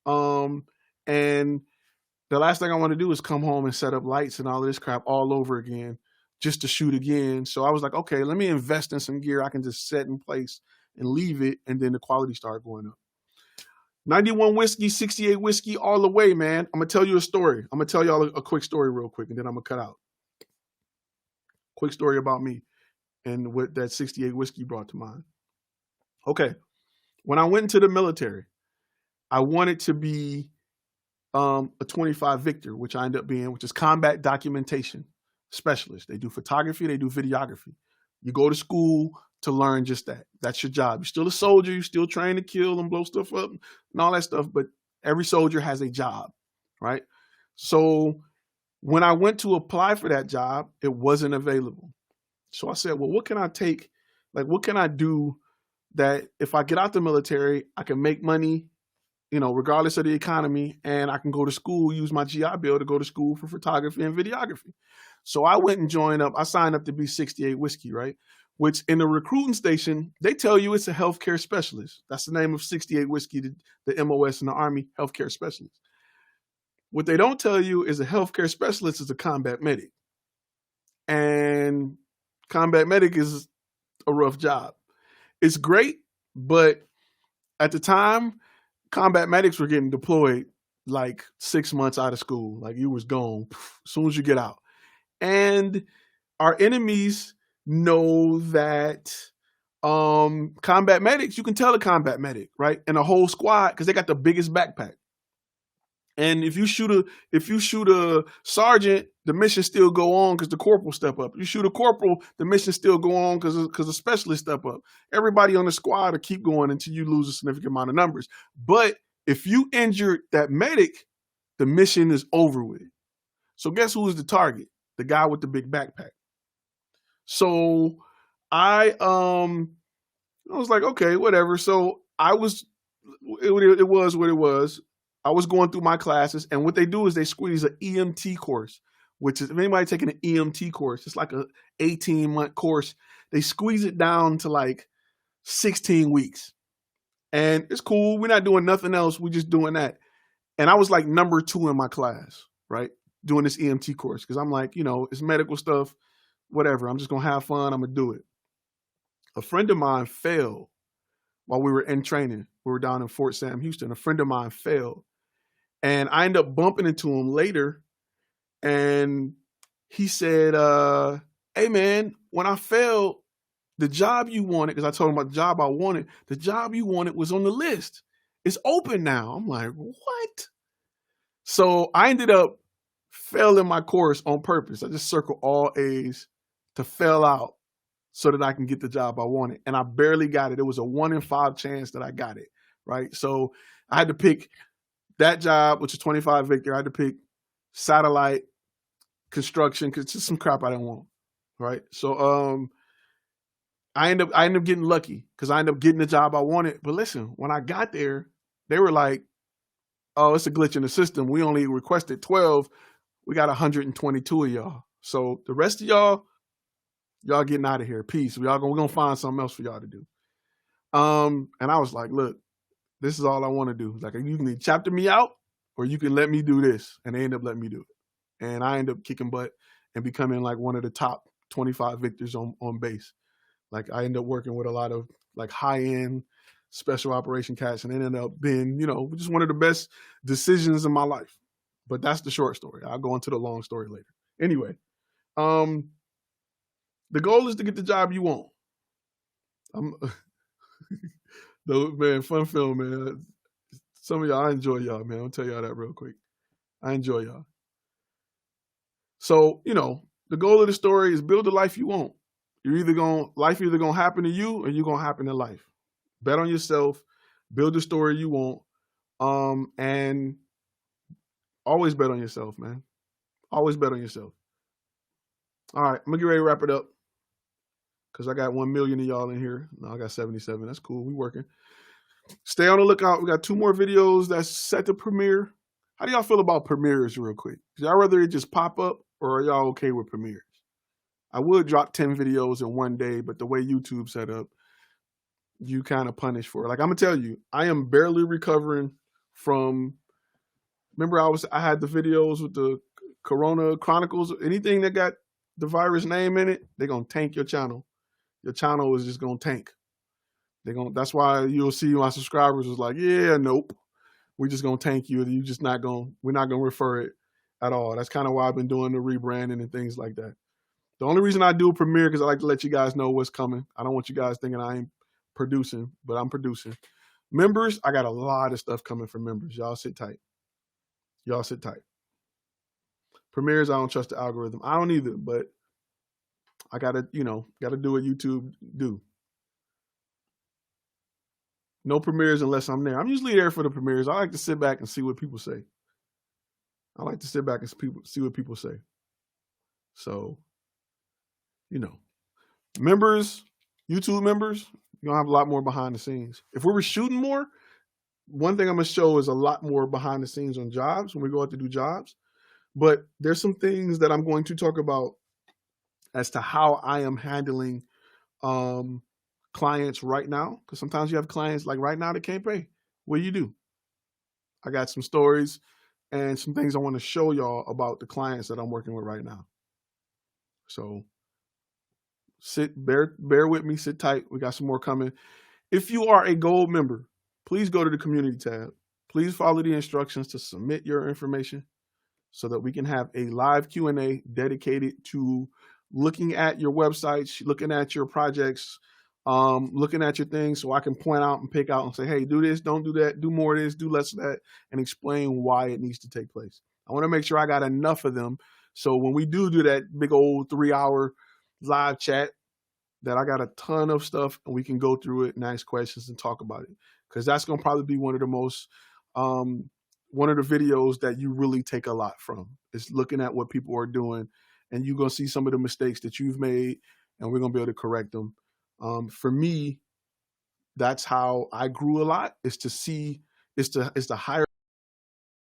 And the last thing I want to do is come home and set up lights and all of this crap all over again just to shoot again. So I was like, okay, let me invest in some gear I can just set in place and leave it. And then the quality started going up. 91 whiskey, 68 whiskey, all the way, man. I'm going to tell you a story. I'm going to tell y'all a quick story real quick, and then I'm going to cut out. Quick story about me and what that 68 whiskey brought to mind. Okay. When I went into the military, I wanted to be a 25 Victor, which I ended up being, which is combat documentation specialist. They do photography, they do videography. You go to school to learn just that. That's your job. You're still a soldier. You're still trained to kill and blow stuff up and all that stuff. But every soldier has a job, right? So when I went to apply for that job, it wasn't available. So I said, well, what can I take? Like, what can I do that if I get out the military, I can make money, regardless of the economy, and I can go to school, use my GI Bill to go to school for photography and videography. So I went and I signed up to be 68 Whiskey, right? Which in the recruiting station, they tell you it's a healthcare specialist. That's the name of 68 Whiskey, the MOS in the Army, healthcare specialist. What they don't tell you is a healthcare specialist is a combat medic. And combat medic is a rough job. It's great, but at the time, combat medics were getting deployed like 6 months out of school. Like you was gone as soon as you get out. And our enemies know that combat medics, you can tell a combat medic, right? And a whole squad, because they got the biggest backpack. And if you shoot a sergeant, the mission still go on because the corporal step up. You shoot a corporal, the mission still go on because the specialist step up. Everybody on the squad will keep going until you lose a significant amount of numbers. But if you injured that medic, the mission is over with. So guess who was the target? The guy with the big backpack. So I was like, okay, whatever. So it was what it was. I was going through my classes, and what they do is they squeeze an EMT course, which is, if anybody taking an EMT course, it's like a 18-month course. They squeeze it down to like 16 weeks. And it's cool. We're not doing nothing else. We're just doing that. And I was like number 2 in my class, right? Doing this EMT course. Because I'm like, it's medical stuff, whatever. I'm just going to have fun. I'm going to do it. A friend of mine failed while we were in training. We were down in Fort Sam, Houston. A friend of mine failed. And I ended up bumping into him later. And he said, hey, man, when I failed, the job you wanted, because I told him about the job I wanted, the job you wanted was on the list. It's open now. I'm like, what? So I ended up failing my course on purpose. I just circled all A's to fail out so that I can get the job I wanted. And I barely got it. It was a 1 in 5 chance that I got it, right? So I had to pick that job, which is 25 Victor. I had to pick satellite construction because it's just some crap I didn't want, right? So I ended up getting lucky because I ended up getting the job I wanted. But listen, when I got there, they were like, oh, it's a glitch in the system. We only requested 12. We got 122 of y'all. So the rest of y'all getting out of here. Peace. We're going to find something else for y'all to do. And I was like, look, this is all I want to do. Like, you can chapter me out or you can let me do this. And they end up letting me do it. And I end up kicking butt and becoming like one of the top 25 Victors on base. Like I ended up working with a lot of like high-end special operation cats, and it ended up being, just one of the best decisions in my life. But that's the short story. I'll go into the long story later. Anyway, the goal is to get the job you want. Man, fun film, man. Some of y'all, I enjoy y'all, man. I'll tell y'all that real quick. I enjoy y'all. So, the goal of the story is build the life you want. Life either gonna happen to you or you're gonna happen to life. Bet on yourself, build the story you want, and always bet on yourself, man. Always bet on yourself. All right, I'm gonna get ready to wrap it up because I got 1 million of y'all in here. No, I got 77. That's cool. We working. Stay on the lookout. We got 2 more videos that's set to premiere. How do y'all feel about premieres real quick? Y'all rather it just pop up or are y'all okay with premieres? I would drop 10 videos in one day, but the way YouTube set up, you kind of punish for it. Like I'm gonna tell you, I am barely recovering from. Remember, I had the videos with the Corona Chronicles. Anything that got the virus name in it, they're gonna tank your channel. Your channel is just gonna tank. That's why you'll see my subscribers is like, yeah, nope. We're just gonna tank you. We're not gonna refer it at all. That's kind of why I've been doing the rebranding and things like that. The only reason I do Premiere because I like to let you guys know what's coming. I don't want you guys thinking I ain't producing, but I'm producing. Members, I got a lot of stuff coming for members. Y'all sit tight. Premieres, I don't trust the algorithm. I don't either, but I gotta do what YouTube do. No premieres unless I'm there. I'm usually there for the premieres. I like to sit back and see what people say. So, members, YouTube members, you're going to have a lot more behind the scenes. If we were shooting more, one thing I'm going to show is a lot more behind the scenes on jobs when we go out to do jobs. But there's some things that I'm going to talk about as to how I am handling clients right now. Because sometimes you have clients like right now that can't pay. What do you do? I got some stories and some things I want to show y'all about the clients that I'm working with right now. So bear with me, sit tight. We got some more coming. If you are a gold member, please go to the community tab. Please follow the instructions to submit your information so that we can have a live Q&A dedicated to looking at your websites, looking at your projects, looking at your things so I can point out and pick out and say, hey, do this, don't do that, do more of this, do less of that, and explain why it needs to take place. I want to make sure I got enough of them so when we do that big old 3-hour live chat, that I got a ton of stuff and we can go through it and ask questions and talk about it. Because that's going to probably be one of the videos that you really take a lot from. Is looking at what people are doing and you're going to see some of the mistakes that you've made and we're going to be able to correct them. For me, that's how I grew a lot, is to hire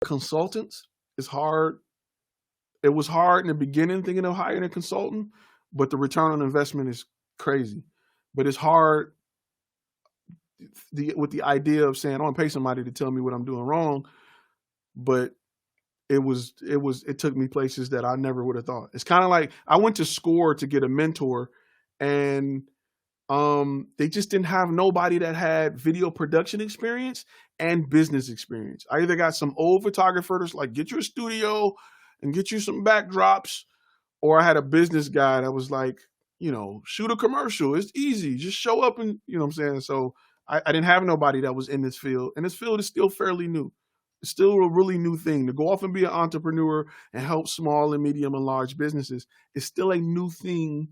consultants. It's hard. It was hard in the beginning thinking of hiring a consultant, but the return on investment is crazy. But it's hard with the idea of saying, I want to pay somebody to tell me what I'm doing wrong. But it took me places that I never would have thought. It's kind of like I went to SCORE to get a mentor and they just didn't have nobody that had video production experience and business experience. I either got some old photographers like get you a studio and get you some backdrops, or I had a business guy that was like, shoot a commercial. It's easy. Just show up and, you know what I'm saying? So I didn't have nobody that was in this field. And this field is still fairly new. It's still a really new thing. To go off and be an entrepreneur and help small and medium and large businesses is still a new thing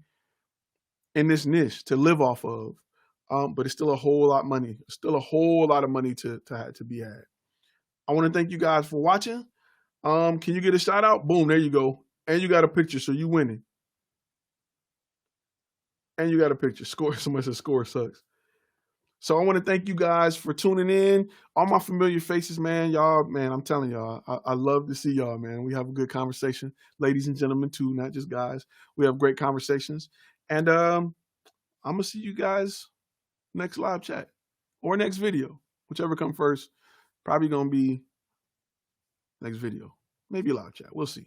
in this niche to live off of. But it's still a whole lot of money. Still a whole lot of money to be had. I want to thank you guys for watching. Can you get a shout out? Boom, there you go. And you got a picture, so you winning. And you got a picture. Score. Somebody said score sucks. So I want to thank you guys for tuning in. All my familiar faces, man. Y'all, man, I'm telling y'all, I love to see y'all, man. We have a good conversation. Ladies and gentlemen, too, not just guys. We have great conversations. And I'm going to see you guys next live chat or next video. Whichever comes first. Probably going to be next video. Maybe a live chat. We'll see.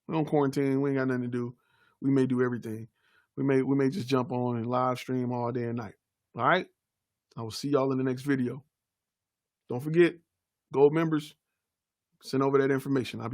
We're on quarantine. We ain't got nothing to do. We may do everything. we may just jump on and live stream all day and night. All right. I will see y'all in the next video. Don't forget, gold members, send over that information. I'll be